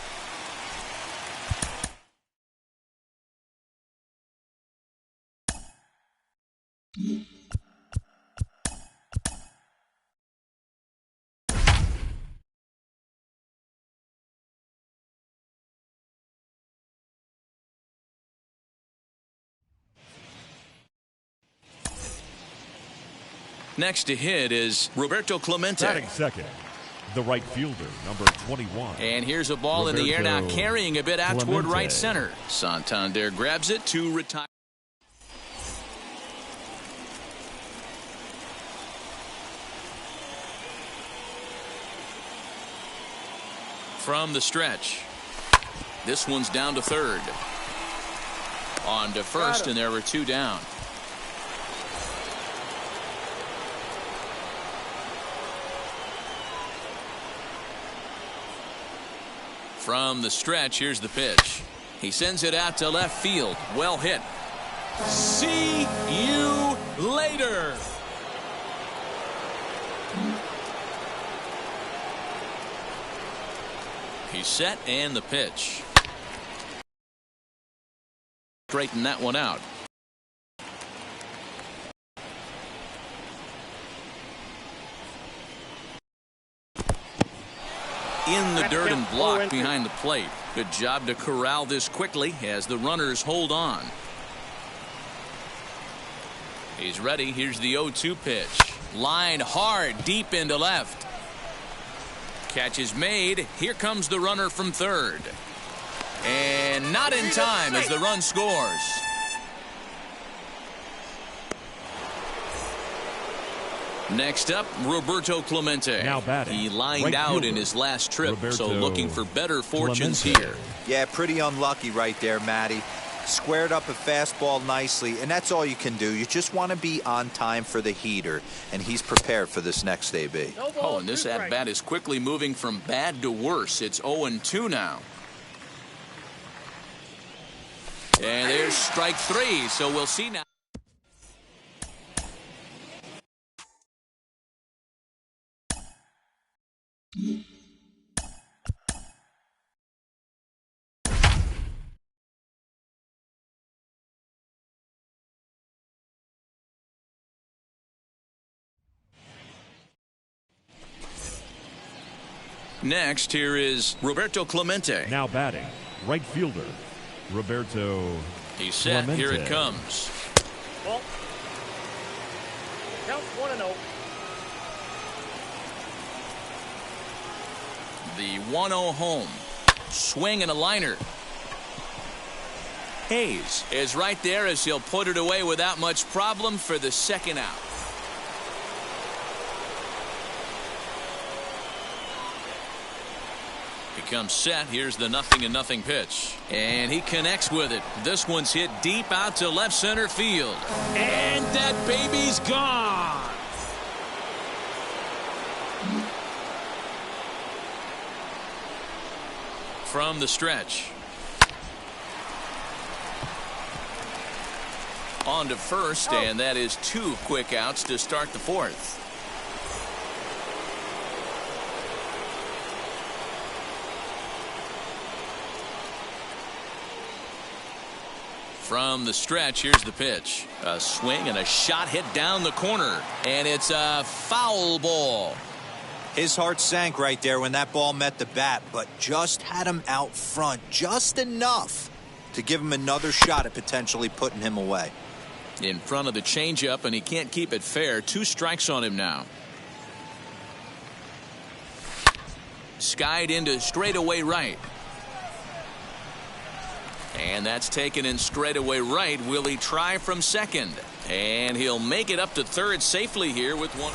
Next to hit is Roberto Clemente. Batting second, the right fielder, number 21. And here's a ball in the air now, carrying a bit out toward right center. Santander grabs it to retire. From the stretch. This one's down to third. On to first, and there were two down. From the stretch, here's the pitch. He sends it out to left field. Well hit. See you later. He's set, and the pitch. Straighten that one out. In the dirt and blocked behind the plate. Good job to corral this quickly as the runners hold on. He's ready. Here's the 0-2 pitch. Line hard deep into left. Catch is made. Here comes the runner from third. And not in time as the run scores. Next up, Roberto Clemente. Now batting, he lined right out fielder, in his last trip, Roberto so looking for better fortunes Clemente. here. Yeah, pretty unlucky right there, Matty. Squared up a fastball nicely, and that's all you can do. You just want to be on time for the heater, and he's prepared for this next AB. Oh, and this at-bat is quickly moving from bad to worse. It's 0-2 now. And there's strike three, so we'll see now. Next, here is Roberto Clemente. Now batting, right fielder, Roberto He's set. Clemente. Here it comes. Ball. Count 1-0. The 1-0 home. Swing and a liner. Hayes is right there as he'll put it away without much problem for the second out. Becomes set. Here's the 0-0 pitch. And he connects with it. This one's hit deep out to left center field. And that baby's gone. From the stretch. On to first, and that is 2 quick outs to start the fourth. From the stretch, here's the pitch. A swing and a shot hit down the corner, and it's a foul ball. His heart sank right there when that ball met the bat, but just had him out front just enough to give him another shot at potentially putting him away. In front of the changeup, and he can't keep it fair. 2 strikes on him now. Skied into straightaway right. And that's taken in straightaway right. Will he try from second? And he'll make it up to third safely here with one.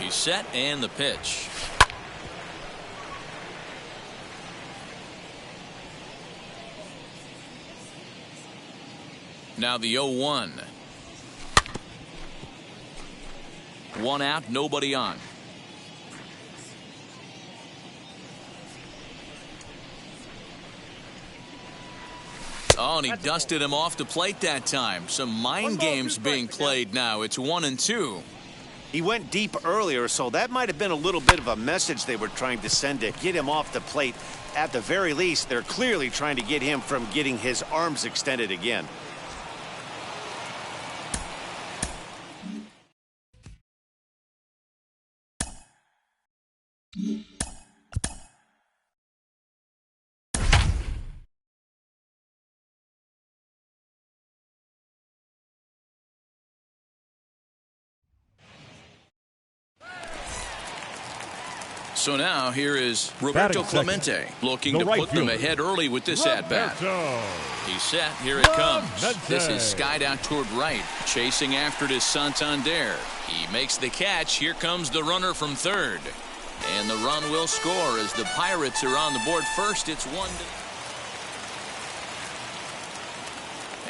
He's set, and the pitch. Now the 0-1. 1 out, nobody on. Oh, and he dusted him off the plate that time. Some mind games being played now. It's 1-2. He went deep earlier, so that might have been a little bit of a message they were trying to send to get him off the plate. At the very least, they're clearly trying to get him from getting his arms extended again. So now here is Roberto Clemente looking to put them ahead early with this at-bat. He's set. Here it comes. This is skied out toward right. Chasing after it is Santander. He makes the catch. Here comes the runner from third. And the run will score as the Pirates are on the board first. It's 1-0.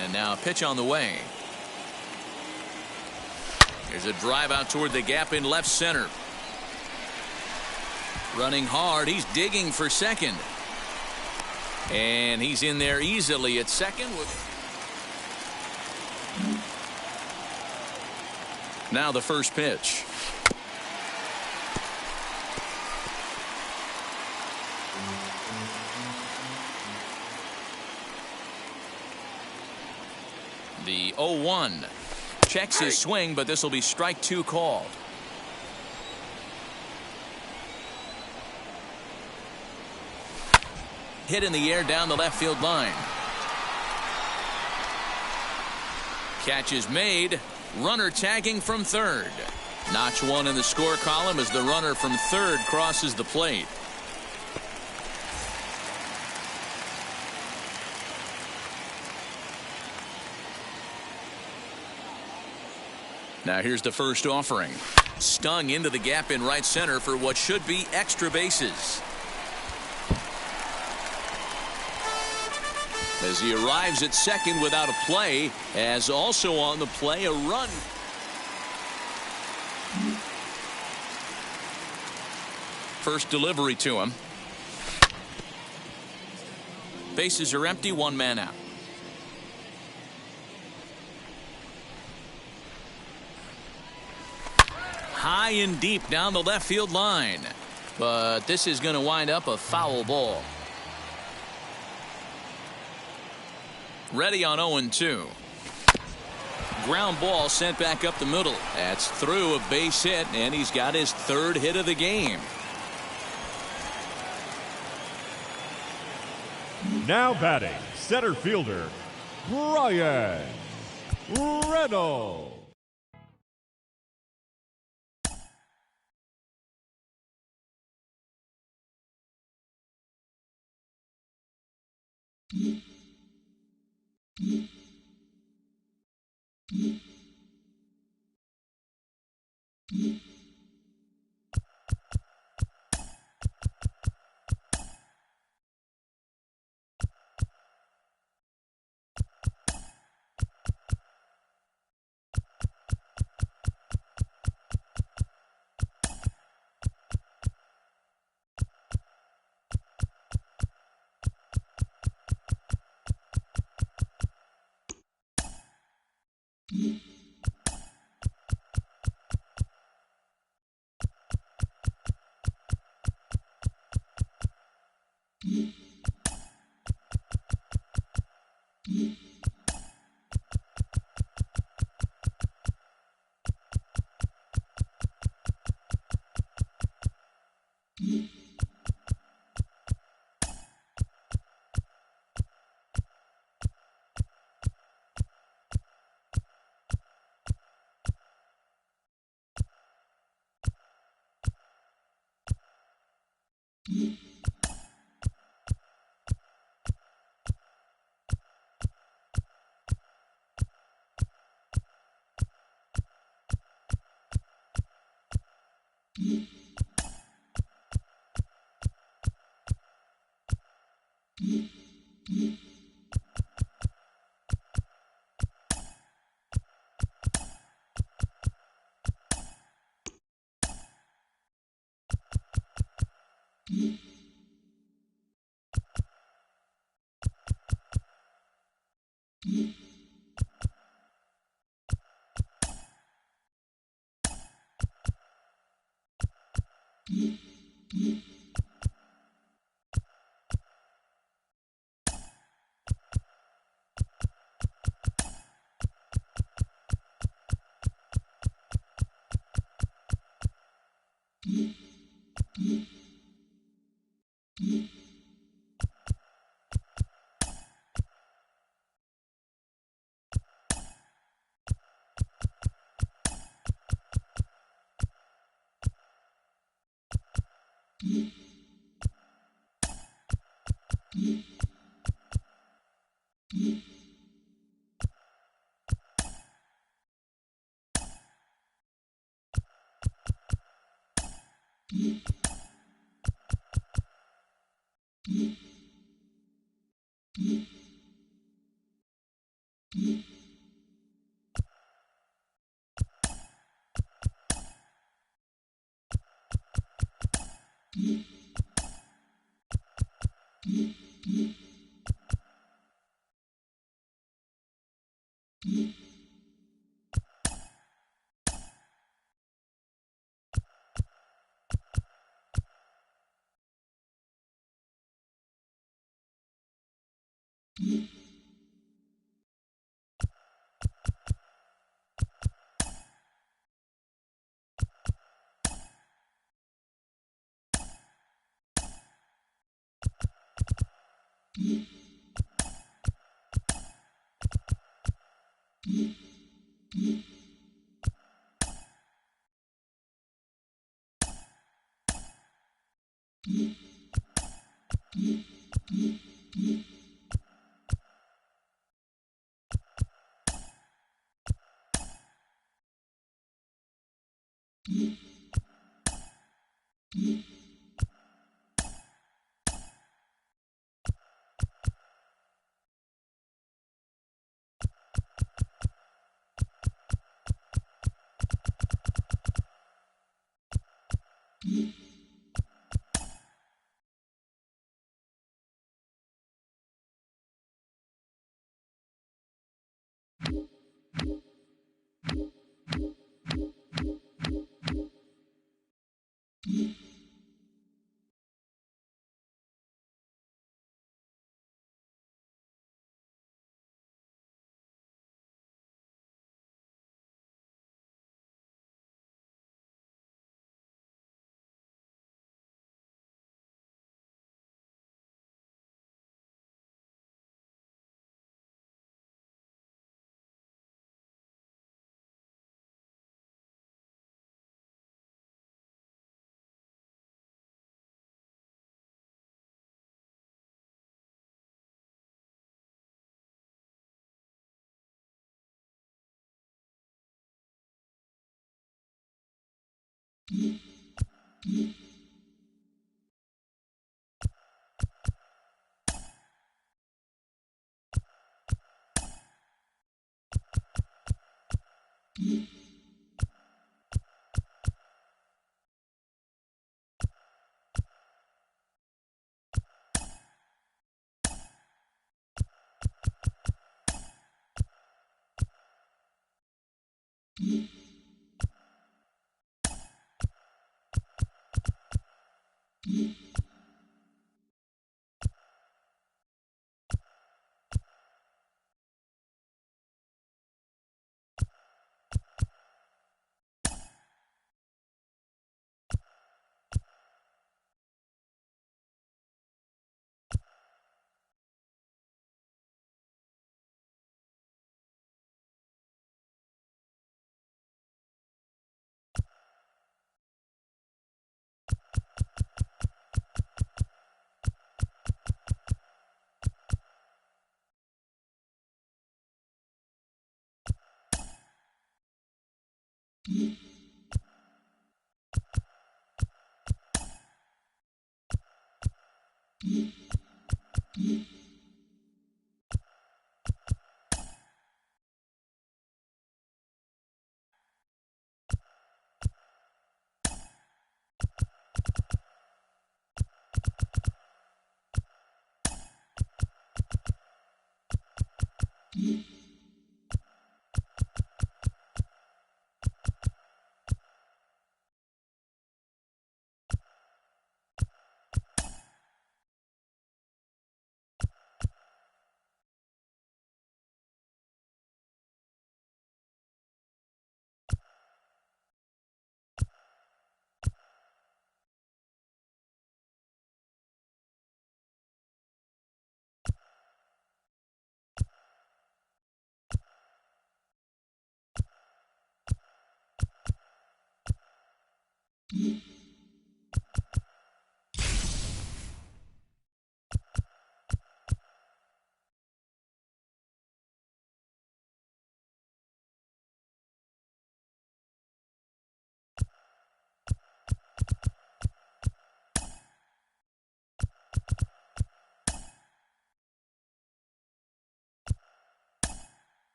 And now a pitch on the way. Here's a drive out toward the gap in left center. Running hard. He's digging for second. And he's in there easily at second. Now the first pitch. The 0-1. Checks his swing, but this will be strike 2 called. Hit in the air down the left field line. Catch is made. Runner tagging from third. Notch 1 in the score column as the runner from third crosses the plate. Now here's the first offering. Stung into the gap in right center for what should be extra bases. As he arrives at second without a play, as also on the play a run. First delivery to him. Bases are empty, one man out. High and deep down the left field line. But this is going to wind up a foul ball. Ready on 0-2. Ground ball sent back up the middle. That's through a base hit, and he's got his third hit of the game. Now batting, center fielder, Brian Reynolds.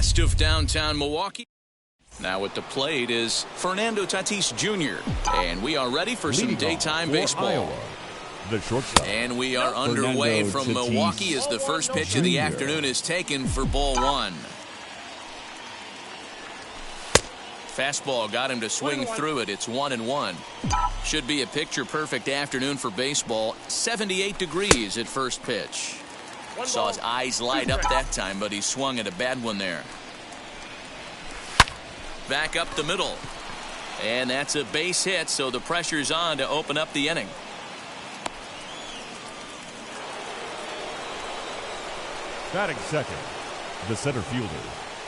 best of downtown Milwaukee. Now at the plate is Fernando Tatis Jr. And we are ready for some daytime baseball. Iowa, the shortstop. And we are underway from Milwaukee as the first pitch of the afternoon is taken for ball one. Fastball got him to swing through it. It's 1-1. Should be a picture-perfect afternoon for baseball. 78 degrees at first pitch. Saw his eyes light up that time, but he swung at a bad one there. Back up the middle. And that's a base hit, so the pressure's on to open up the inning. Batting second, the center fielder,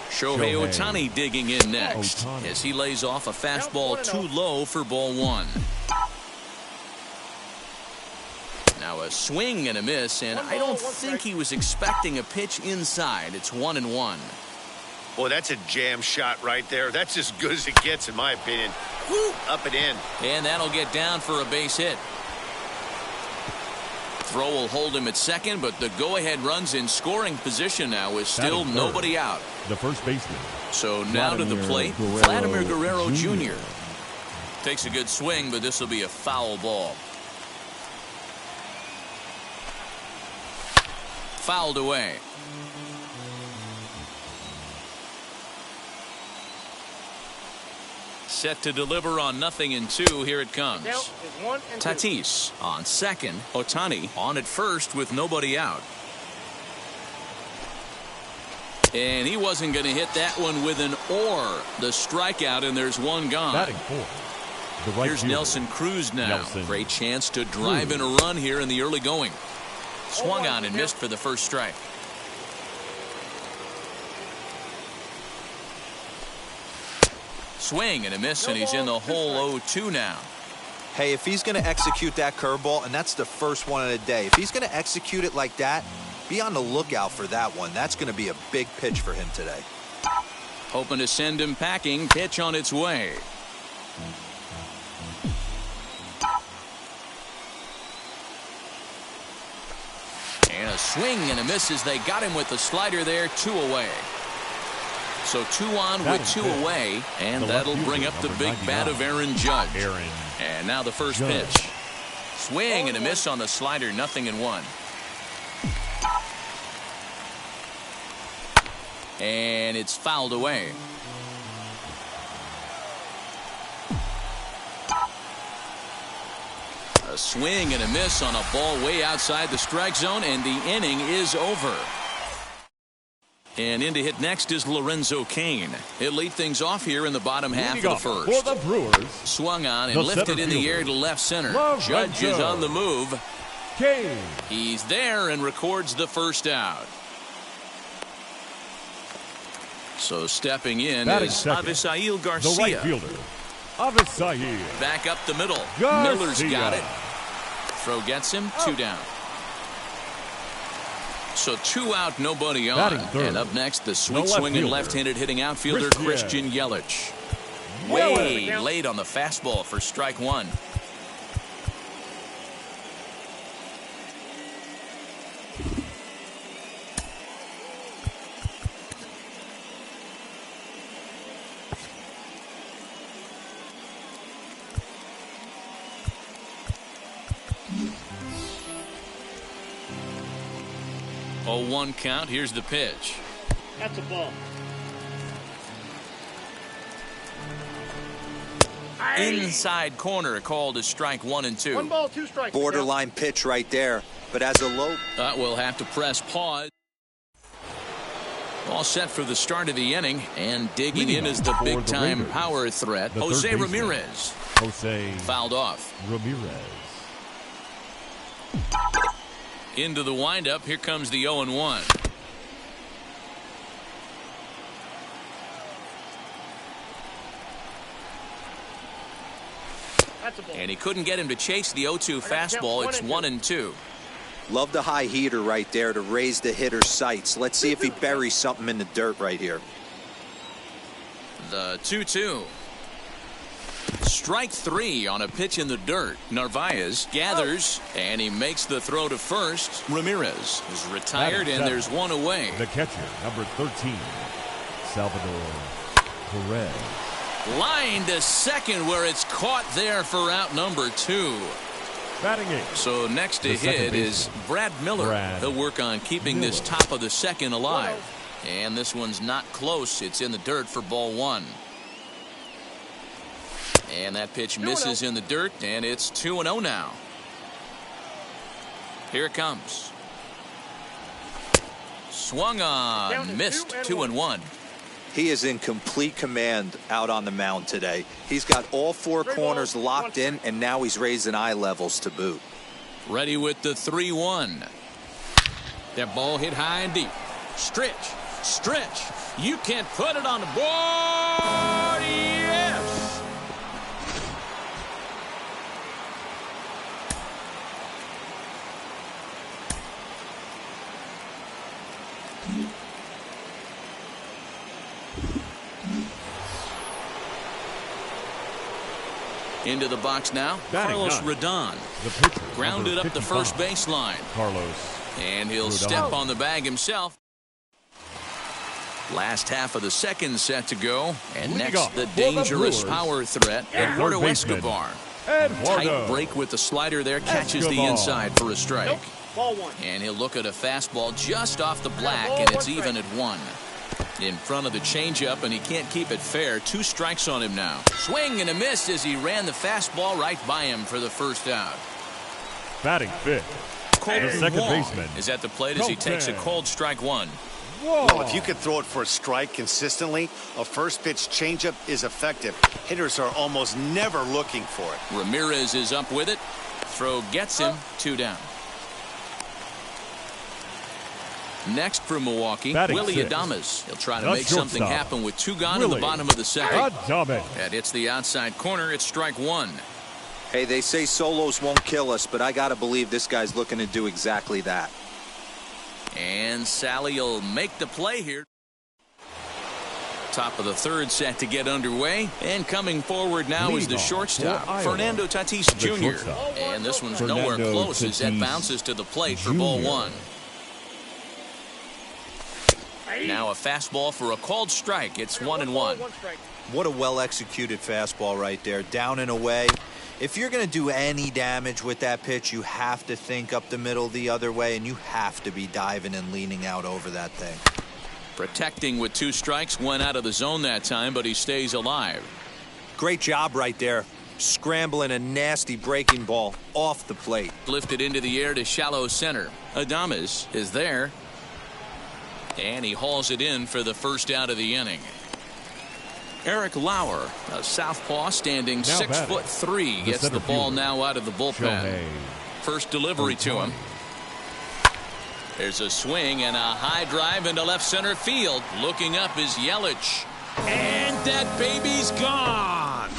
Shohei Ohtani digging in next as he lays off a fastball too low for ball one. Now a swing and a miss, and I don't think he was expecting a pitch inside. It's 1-1. Well, that's a jam shot right there. That's as good as it gets, in my opinion. Woo, up and in. And that'll get down for a base hit. Throw will hold him at second, but the go-ahead runs in scoring position now with still nobody out. The first baseman. So now to the plate, Vladimir Guerrero Jr. Takes a good swing, but this will be a foul ball. Fouled away. Set to deliver on 0-2. Here it comes. Tatis on second. Ohtani on at first with nobody out. And he wasn't going to hit that one with an or. The strikeout, and there's one gone. Batting fourth, the right Here's fielder. Nelson Cruz now. Nelson. Great chance to drive in a run here in the early going. Swung on and missed for the first strike. Swing and a miss, and he's in the hole 0-2 now. Hey, if he's going to execute that curveball, and that's the first one of the day, if he's going to execute it like that, be on the lookout for that one. That's going to be a big pitch for him today. Hoping to send him packing. Pitch on its way. And a swing and a miss as they got him with the slider there. 2 away. So 2 on with 2 away, and that'll bring up the big bat of Aaron Judge. And now the first pitch. Swing and a miss on the slider. 0-1. And it's fouled away. A swing and a miss on a ball way outside the strike zone, and the inning is over. And in to hit next is Lorenzo Cain. He'll lead things off here in the bottom half of the first. For the Brewers, swung on and lifted in the air to left center. Judge is on the move. Cain. He's there and records the first out. So stepping in is Avisail Garcia. The right fielder, Avisail. Back up the middle. Garcia. Miller's got it. Throw gets him. 2 down. So 2 out, nobody on. And up next, the sweet swinging left-handed hitting outfielder Christian Yelich. Way late on the fastball for strike 1. Oh, 1 count. Here's the pitch. That's a ball. Inside corner, called as strike 1 and 2. 1 ball, 2 strikes. Borderline pitch right there, but as a low. We'll have to press pause. All set for the start of the inning, and digging in is the big-time power threat, Jose Ramirez. Fouled off. Ramirez. Into the windup. Here comes the 0-1. And he couldn't get him to chase the 0-2 fastball. It's 1-2. Love the high heater right there to raise the hitter's sights. Let's see if he buries something in the dirt right here. The 2-2. Strike 3 on a pitch in the dirt. Narvaez gathers, and he makes the throw to first. Ramirez is retired, and there's 1 away. The catcher, number 13, Salvador Perez. Line to second where it's caught there for out number 2. Batting 8. So next to hit is Brad Miller. He'll work on keeping this top of the second alive. And this one's not close. It's in the dirt for ball 1. And that pitch misses in the dirt, and it's 2-0 now. Here it comes. Swung on, missed, 2-1. He is in complete command out on the mound today. He's got all 4 corners locked in, and now he's raising eye levels to boot. Ready with the 3-1. That ball hit high and deep. Stretch. Stretch. You can't put it on the board. Yes. Into the box now. Batting Carlos 9. Rodon. The pitcher, Grounded number up the 55. first baseline. Carlos. And he'll Rodon. step on the bag himself. Last half of the second set to go. And Leading next, off the for the dangerous Brewers, power threat, Eduardo third baseman, Escobar. Eduardo. Tight break with the slider there. Catches the Escobar. inside for a strike. Nope. Ball 1. And he'll look at a fastball just off the black, ball, and it's 1 even strike. at 1. In front of the changeup, and he can't keep it fair. 2 strikes on him now. Swing and a miss as he ran the fastball right by him for the first out. Batting 5th. Colton The second Wong baseman, is at the plate as he takes a Colton. cold strike 1. Well, if you could throw it for a strike consistently, a first pitch changeup is effective. Hitters are almost never looking for it. Ramirez is up with it. Throw gets him. 2 down. Next for Milwaukee, Batting Willie 6th. Adames. He'll try to The make something shortstop, happen with 2 gone in the Willie bottom of the second. Adames. That hits the outside corner. It's strike 1. Hey, they say solos won't kill us, but I got to believe this guy's looking to do exactly that. And Sally will make the play here. Top of the third set to get underway. And coming forward now is the Leadoff shortstop, for Iowa. Fernando Tatis The Jr. shortstop. And this one's Fernando nowhere close as that Tatis bounces to the plate for ball Jr. 1. Now a fastball for a called strike. It's 1-1. 1 strike. What a well-executed fastball right there, down and away. If you're going to do any damage with that pitch, you have to think up the middle the other way, and you have to be diving and leaning out over that thing. Protecting with 2 strikes. Went out of the zone that time, but he stays alive. Great job right there, scrambling a nasty breaking ball off the plate. Lifted into the air to shallow center. Adames is there. And he hauls it in for the first out of the inning. Eric Lauer, a southpaw standing Now 6'3", gets the center ball fielder, now out of the bullpen. Shohei First delivery to him. There's a swing and a high drive into left center field. Looking up is Yelich. And that baby's gone.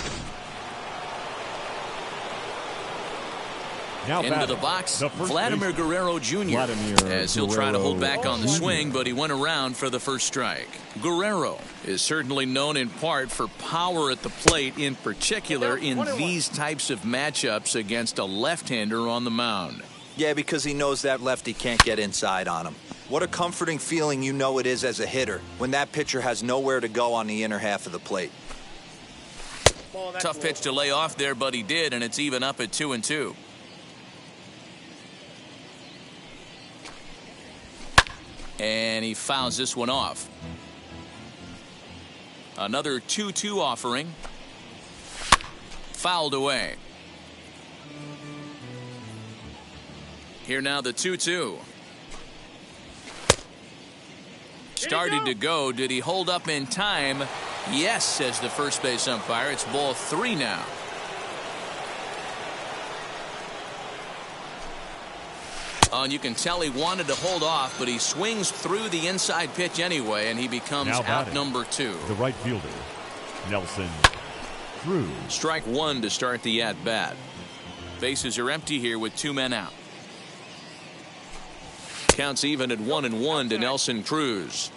Now Into batting, the box, the first Vladimir baseman, Guerrero Jr. Vladimir as he'll try to hold back on the Guerrero swing, but he went around for the first strike. Guerrero is certainly known in part for power at the plate, in particular in these types of matchups against a left-hander on the mound. Yeah, because he knows that lefty can't get inside on him. What a comforting feeling you know it is as a hitter when that pitcher has nowhere to go on the inner half of the plate. Ball, that's Tough low. pitch to lay off there, but he did, and it's even up at 2-2. And he fouls this one off. Another 2-2 offering. Fouled away. Here now the 2-2. Started to go. Did he hold up in time? Yes, says the first base umpire. It's ball 3 now. And you can tell he wanted to hold off, but he swings through the inside pitch anyway, and he becomes Now out batting, number 2. the right fielder, Nelson Cruz. Strike 1 to start the at-bat. Bases are empty here with 2 men out. Counts even at 1-1 to Nelson Cruz.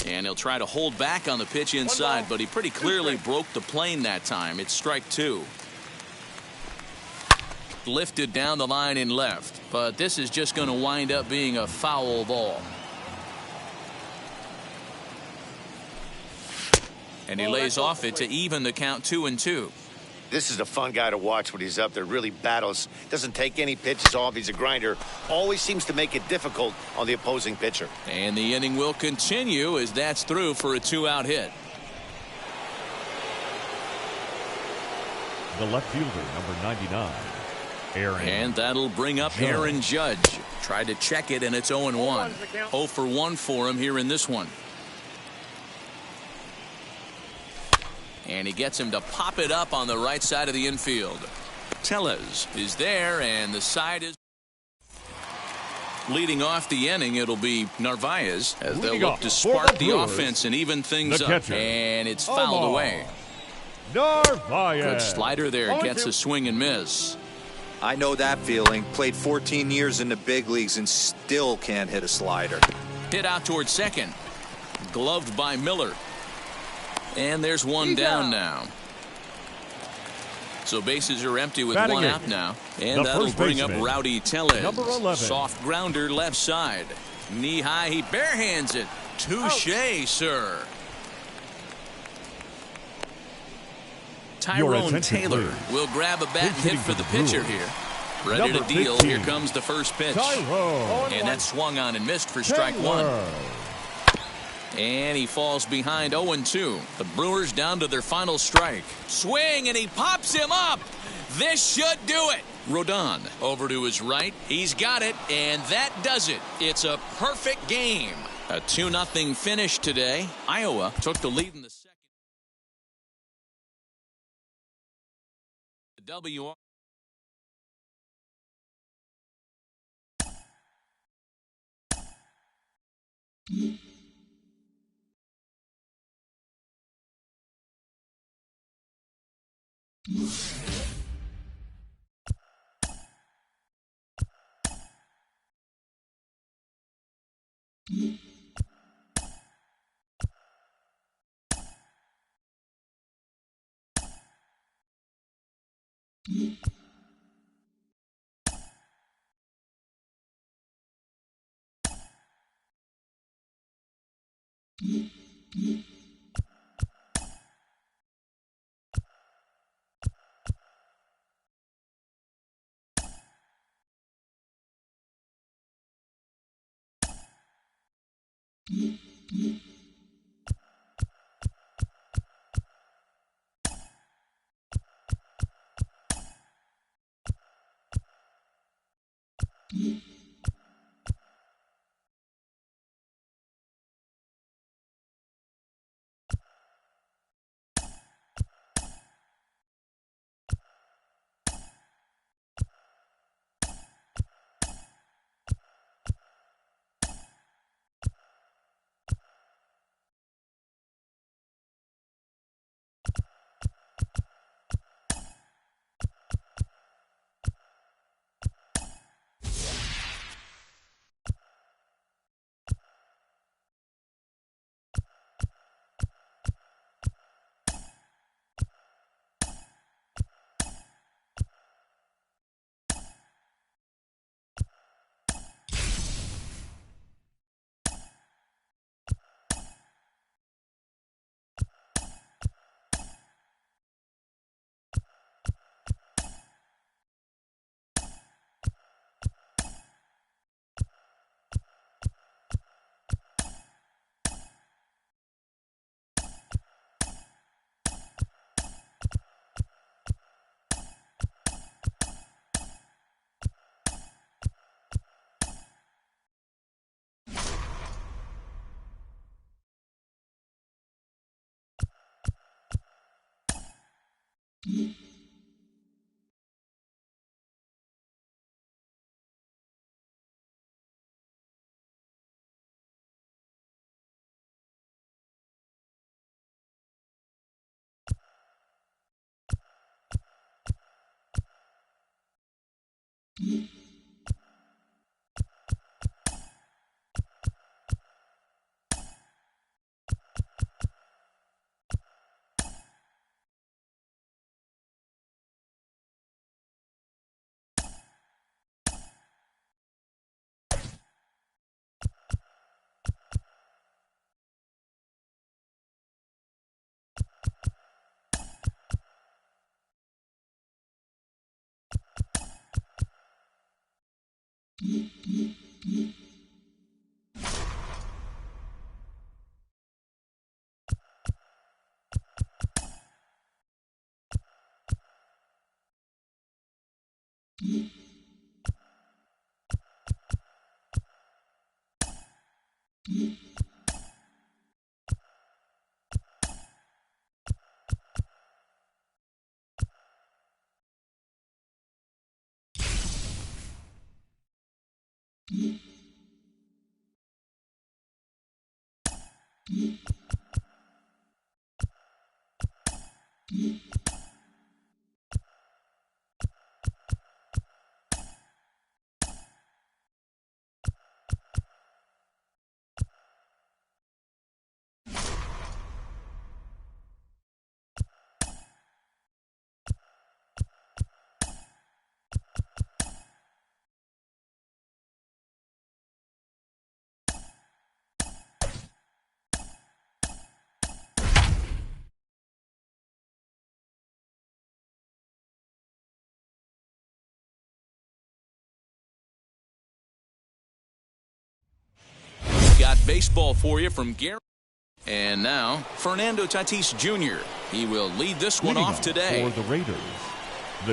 And he'll try to hold back on the pitch inside, but he pretty clearly broke the plane that time. It's strike 2. Lifted down the line in left, but this is just going to wind up being a foul ball. And he lays off it to even the count 2-2. This is a fun guy to watch when he's up there. Really battles. Doesn't take any pitches off. He's a grinder. Always seems to make it difficult on the opposing pitcher. And the inning will continue as that's through for a 2-out hit. The left fielder, number 99, Aaron. And that'll bring up Judge. Aaron Judge. Tried to check it, and it's 0-1. 0 for 1 for him here in this one. And he gets him to pop it up on the right side of the infield. Tellez is there, and the side is leading off the inning. It'll be Narvaez as they'll look to spark the offense and even things up. And it's fouled away. Narvaez. Good slider there. Gets a swing and miss. I know that feeling. Played 14 years in the big leagues and still can't hit a slider. Hit out towards second. Gloved by Miller. And there's one down now. So bases are empty with one out now. And that'll bring up Rowdy Tellez. Number 11. Soft grounder left side. Knee high. He barehands it. Touche, sir. Tyrone Taylor will grab a bat and hit for the pitcher here. Ready to deal. Here comes the first pitch. And that swung on and missed for strike one. And he falls behind 0-2. The Brewers down to their final strike. Swing, and he pops him up. This should do it. Rodon over to his right. He's got it, and that does it. It's a perfect game. A 2-0 finish today. Iowa took the lead in the second. The WR. Got baseball for you from Gary. And now, Fernando Tatis Jr. He will lead this one off today. For the Raiders.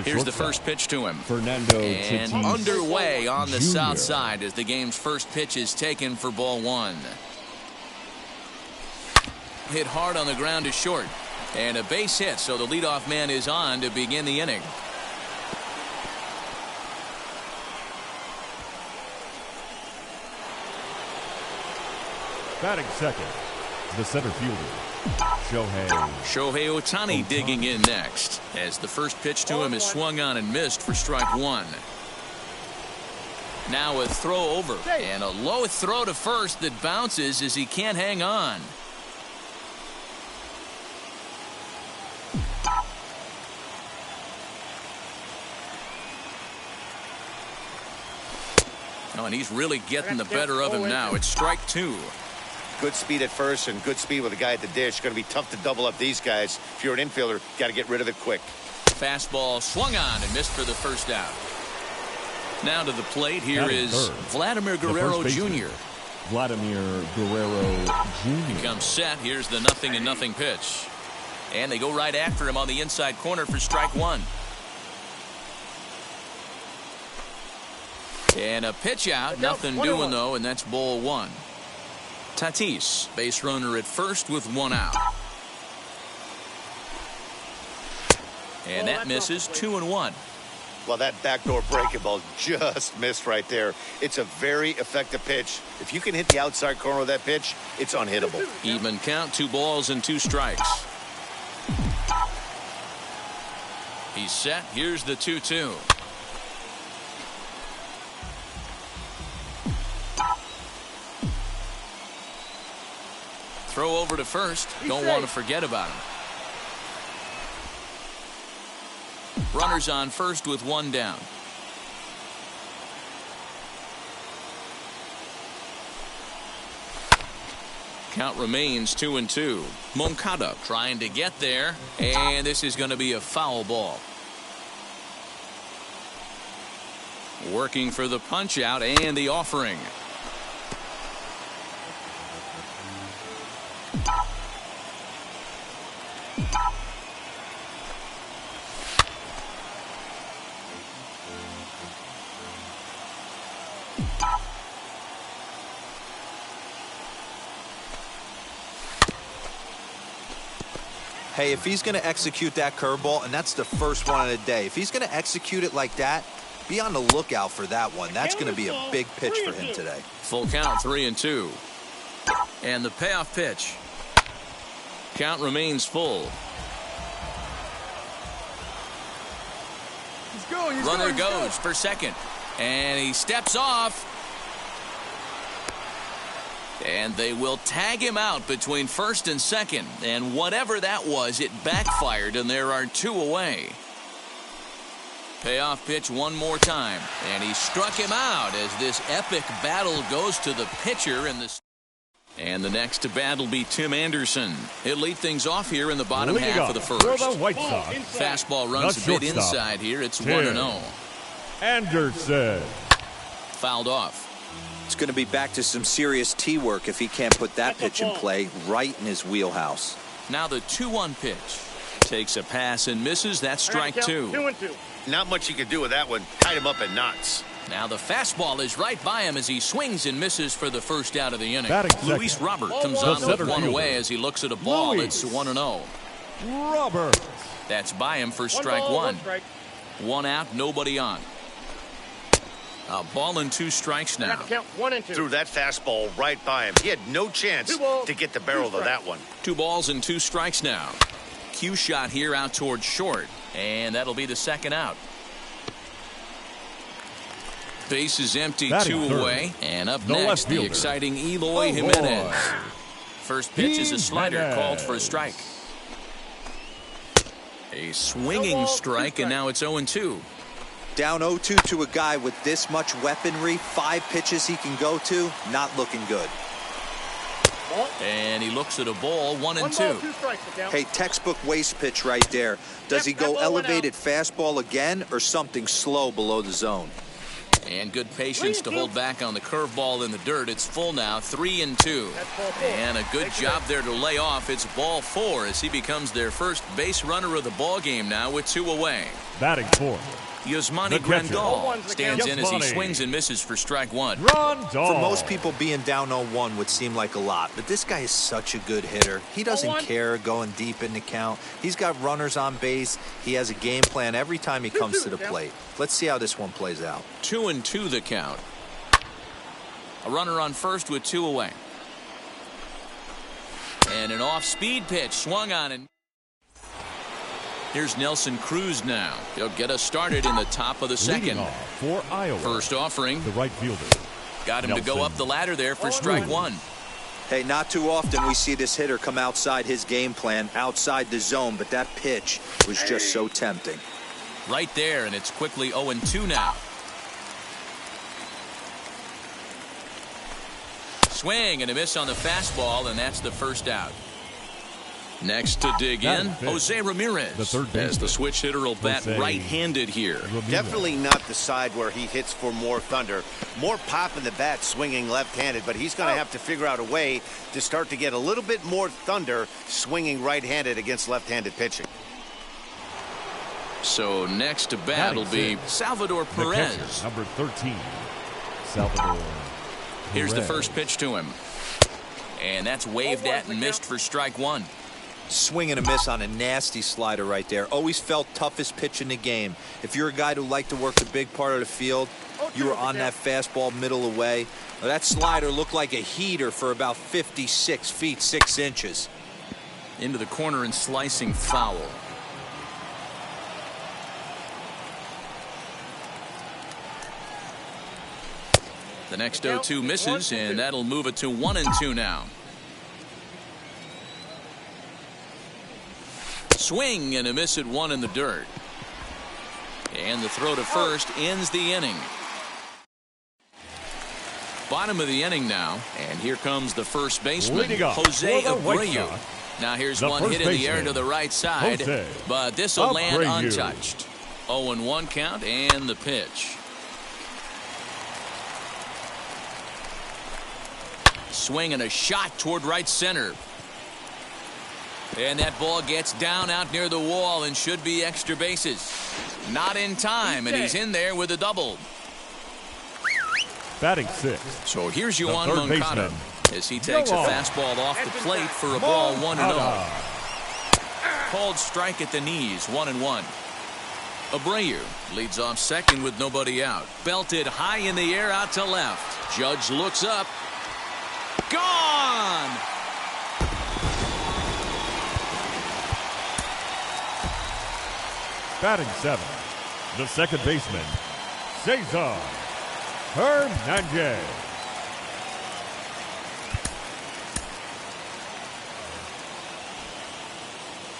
Here's the first pitch to him. Fernando and Tatis underway on the Jr. south side as the game's first pitch is taken for ball one. Hit hard on the ground to short. And a base hit, so the leadoff man is on to begin the inning. Batting second, the center fielder, Shohei Ohtani digging in next as the first pitch to him is swung on and missed for strike one. Now a throw over and a low throw to first that bounces as he can't hang on. Oh, and he's really getting the better of him now. It's strike two. Good speed at first and good speed with a guy at the dish. Going to be tough to double up these guys. If you're an infielder, got to get rid of it quick. Fastball swung on and missed for the first out. Now to the plate, here is Vladimir Guerrero Jr. Vladimir Guerrero Jr. He comes set. Here's the 0-0 pitch. And they go right after him on the inside corner for strike one. And a pitch out. Nothing doing, though, and that's ball one. Tatis, base runner at first with one out. And that misses 2-1. Well, that backdoor breaking ball just missed right there. It's a very effective pitch. If you can hit the outside corner of that pitch, it's unhittable. Even count, 2 balls and 2 strikes. He's set. Here's the 2-2. Throw over to first. Don't want to forget about him. Runners on first with one down. Count remains 2-2. Moncada trying to get there, and this is going to be a foul ball. Working for the punch out and the offering. Hey, if he's going to execute that curveball, and that's the first one of the day, if he's going to execute it like that, be on the lookout for that one. That's going to be a big pitch for him today. Full count, 3-2. And the payoff pitch. Count remains full. Runner goes for second. And he steps off. And they will tag him out between first and second. And whatever that was, it backfired, and there are 2 away. Payoff pitch one more time. And he struck him out as this epic battle goes to the pitcher in the... And the next to bat will be Tim Anderson. He'll lead things off here in the bottom half of the first. For the White Sox, fastball runs a bit inside here. It's 1-0. Anderson. fouled off. It's going to be back to some serious tee work if he can't put that pitch in play right in his wheelhouse. Now the 2-1 pitch. Takes a pass and misses. That's strike 2. 2-2. Not much you can do with that one. Tied him up in knots. Now the fastball is right by him as he swings and misses for the first out of the inning. Luis Robert comes on with one away as he looks at a ball. It's 1-0. Robert. That's by him for strike 1. One out, nobody on. A ball and 2 strikes now. Count 1 and 2. Threw that fastball right by him. He had no chance to get the barrel of that one. 2 balls and 2 strikes now. Cue shot here out towards short, and that'll be the second out. Base is empty, 2 away, and up next the exciting Eloy Jimenez. First pitch is a slider called for a strike. A swinging strike, and now it's 0-2. Down 0-2 to a guy with this much weaponry, 5 pitches he can go to, not looking good. And he looks at a ball, 1-2. Hey, textbook waste pitch right there. Does he go elevated fastball again or something slow below the zone? And good patience to hold back on the curveball in the dirt. It's full now, 3-2. And a good job there to lay off. It's ball 4 as he becomes their first base runner of the ball game now with 2 away. Batting 4. Yasmani Grandal stands in as he swings and misses for strike 1. For most people, being down 0-1 would seem like a lot, but this guy is such a good hitter. He doesn't care going deep in the count. He's got runners on base. He has a game plan every time he comes to the plate. Let's see how this one plays out. 2-2 the count. A runner on first with 2 away. And an off-speed pitch swung on and here's Nelson Cruz now. He'll get us started in the top of the second. For Iowa. First offering. The right fielder. Got him to go up the ladder there for strike 1. Hey, not too often we see this hitter come outside his game plan, outside the zone, but that pitch was just so tempting. Right there, and it's quickly 0-2 now. Swing and a miss on the fastball, and that's the first out. Next to dig in, Jose Ramirez, the third baseman. As the switch hitter will bat right-handed here. Definitely not the side where he hits for more thunder. More pop in the bat swinging left-handed, but he's going to have to figure out a way to start to get a little bit more thunder swinging right-handed against left-handed pitching. So next to bat will be Salvador Perez. Number 13, Salvador Perez. Here's the first pitch to him. And that's waved at and missed for strike 1. Swing and a miss on a nasty slider right there. Always felt toughest pitch in the game. If you're a guy who liked to work the big part of the field, you were on that fastball middle away. Well, that slider looked like a heater for about 56 feet 6 inches. Into the corner and slicing foul. The next 0-2 misses, and that'll move it to 1-2 now. Swing and a miss at 1 in the dirt. And the throw to first ends the inning. Bottom of the inning now, and here comes the first baseman, Jose Abreu. Now here's one hit in the air to the right side, but this will land untouched. 0-1 count and the pitch. Swing and a shot toward right center. And that ball gets down out near the wall and should be extra bases. Not in time, and he's in there with a double. Batting 6. So here's Yoan Moncada as he takes a fastball off the plate for a ball 1-0. Called strike at the knees, 1-1. Abreu leads off second with nobody out. Belted high in the air out to left. Judge looks up. Gone! Batting 7. The second baseman, Cesar Hernandez.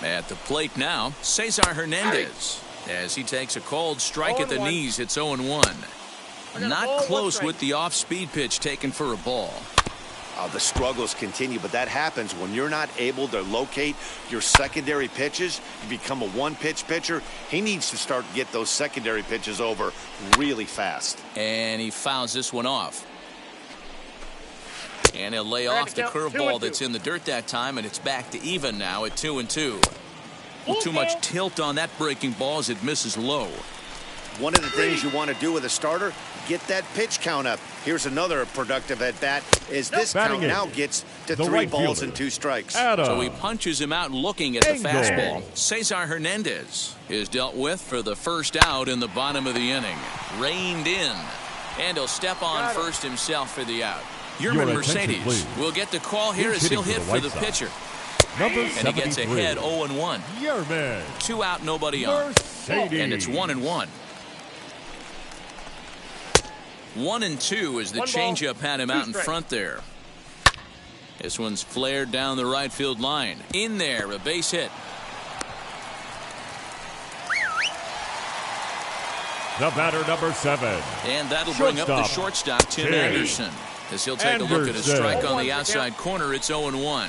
At the plate now, Cesar Hernandez as he takes a called strike at the knees. It's 0-1. Not close with the off-speed pitch taken for a ball. The struggles continue, but that happens when you're not able to locate your secondary pitches. You become a one-pitch pitcher. He needs to start to get those secondary pitches over really fast. And he fouls this one off. And he'll lay off the curveball that's in the dirt that time, and it's back to even now at 2-2. Well, too much tilt on that breaking ball as it misses low. One of the things you want to do with a starter, get that pitch count up. Here's another productive at-bat, is this count now gets to 3 balls and 2 strikes. So he punches him out looking at the fastball. Cesar Hernandez is dealt with for the first out in the bottom of the inning. Reined in. And he'll step on first himself for the out. Yerman Mercedes will get the call here as he'll hit for the pitcher. And he gets ahead 0-1. Yerman. 2 out, nobody on. And it's 1-1. 1-2 as the changeup had him out in front there. This one's flared down the right field line. In there, a base hit. The batter, number 7. And that'll bring up the shortstop, Tim Anderson. As he'll take a look at a strike on the outside corner, it's 0-1.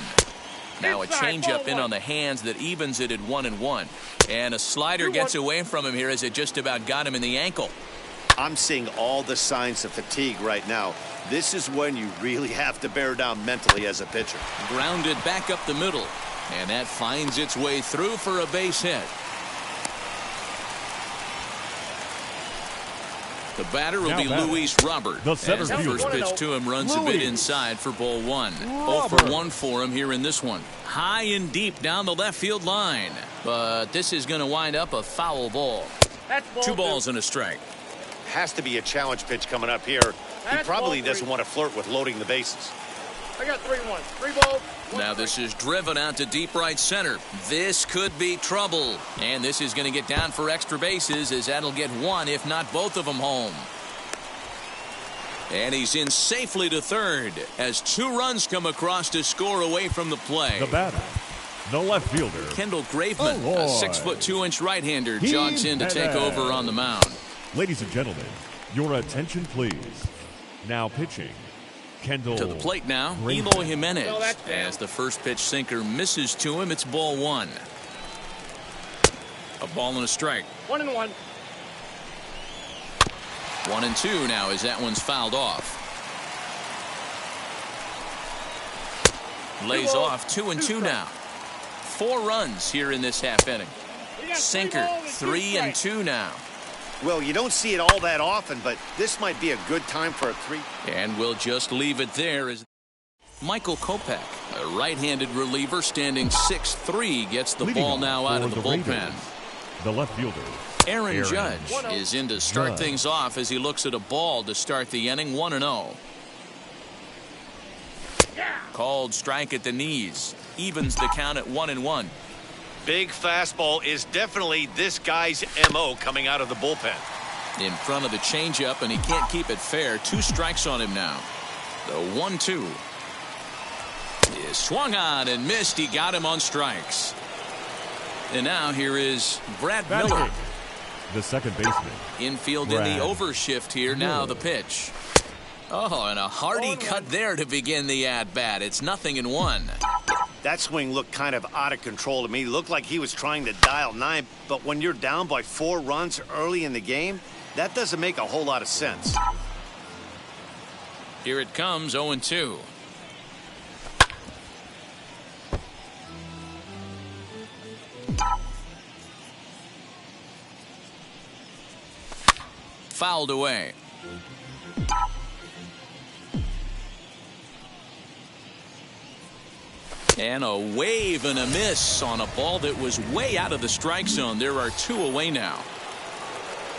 Now a changeup in on the hands that evens it at 1-1. And a slider gets away from him here as it just about got him in the ankle. I'm seeing all the signs of fatigue right now. This is when you really have to bear down mentally as a pitcher. Grounded back up the middle. And that finds its way through for a base hit. The batter will be Luis Robert. As the first pitch to him runs a bit inside for ball 1. 0 for 1 for him here in this one. High and deep down the left field line. But this is going to wind up a foul ball. 2 balls and a strike. Has to be a challenge pitch coming up here. He probably doesn't want to flirt with loading the bases. I got 3-1. 3 balls. Now this is driven out to deep right center. This could be trouble. And this is going to get down for extra bases as that'll get 1, if not both of them home. And he's in safely to third as 2 runs come across to score away from the play. The batter, the left fielder, Kendall Graveman, a 6'2" right-hander, jogs in to take over on the mound. Ladies and gentlemen, your attention please. Now pitching, Kendall. To the plate now, Eloy Jimenez. As the first pitch sinker misses to him, it's ball 1. A ball and a strike. 1-1. 1-2 now as that one's fouled off. Lays off 2-2 now. 4 runs here in this half inning. Sinker 3-2 now. Well, you don't see it all that often, but this might be a good time for a 3. And we'll just leave it there as Michael Kopech, a right-handed reliever standing 6'3", gets the ball now out of the bullpen. The left fielder, Aaron Judge is in to start things off as he looks at a ball to start the inning. 1-0. Called strike at the knees. Evens the count at 1-1. Big fastball is definitely this guy's MO coming out of the bullpen. In front of the changeup, and he can't keep it fair. 2 strikes on him now. The 1-2 is swung on and missed. He got him on strikes. And now here is Brad Miller, the second baseman. Infield in the overshift here. Now the pitch. Oh, and a hearty cut there to begin the at-bat. It's 0-1. That swing looked kind of out of control to me. Looked like he was trying to dial 9, but when you're down by 4 runs early in the game, that doesn't make a whole lot of sense. Here it comes, 0-2. Fouled away. And a wave and a miss on a ball that was way out of the strike zone. There are 2 away now.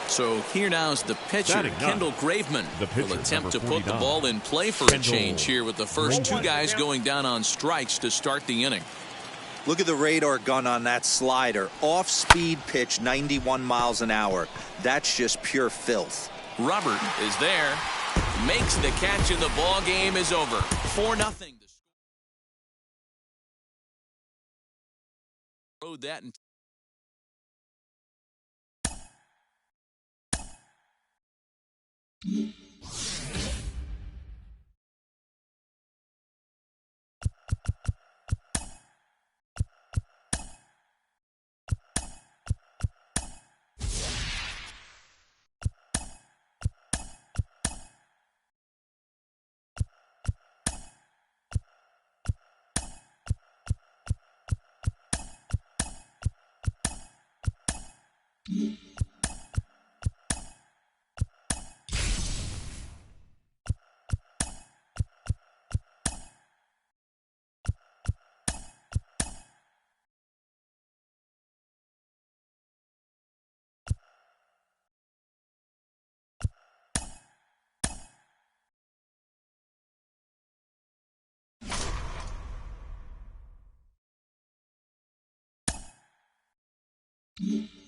So here now is the pitcher, Kendall Graveman, will attempt to put the ball in play for a change here with the first 2 guys going down on strikes to start the inning. Look at the radar gun on that slider. Off-speed pitch, 91 miles an hour. That's just pure filth. Robert is there, makes the catch, and the ball game is over. 4-0. Rode that. Mm-hmm.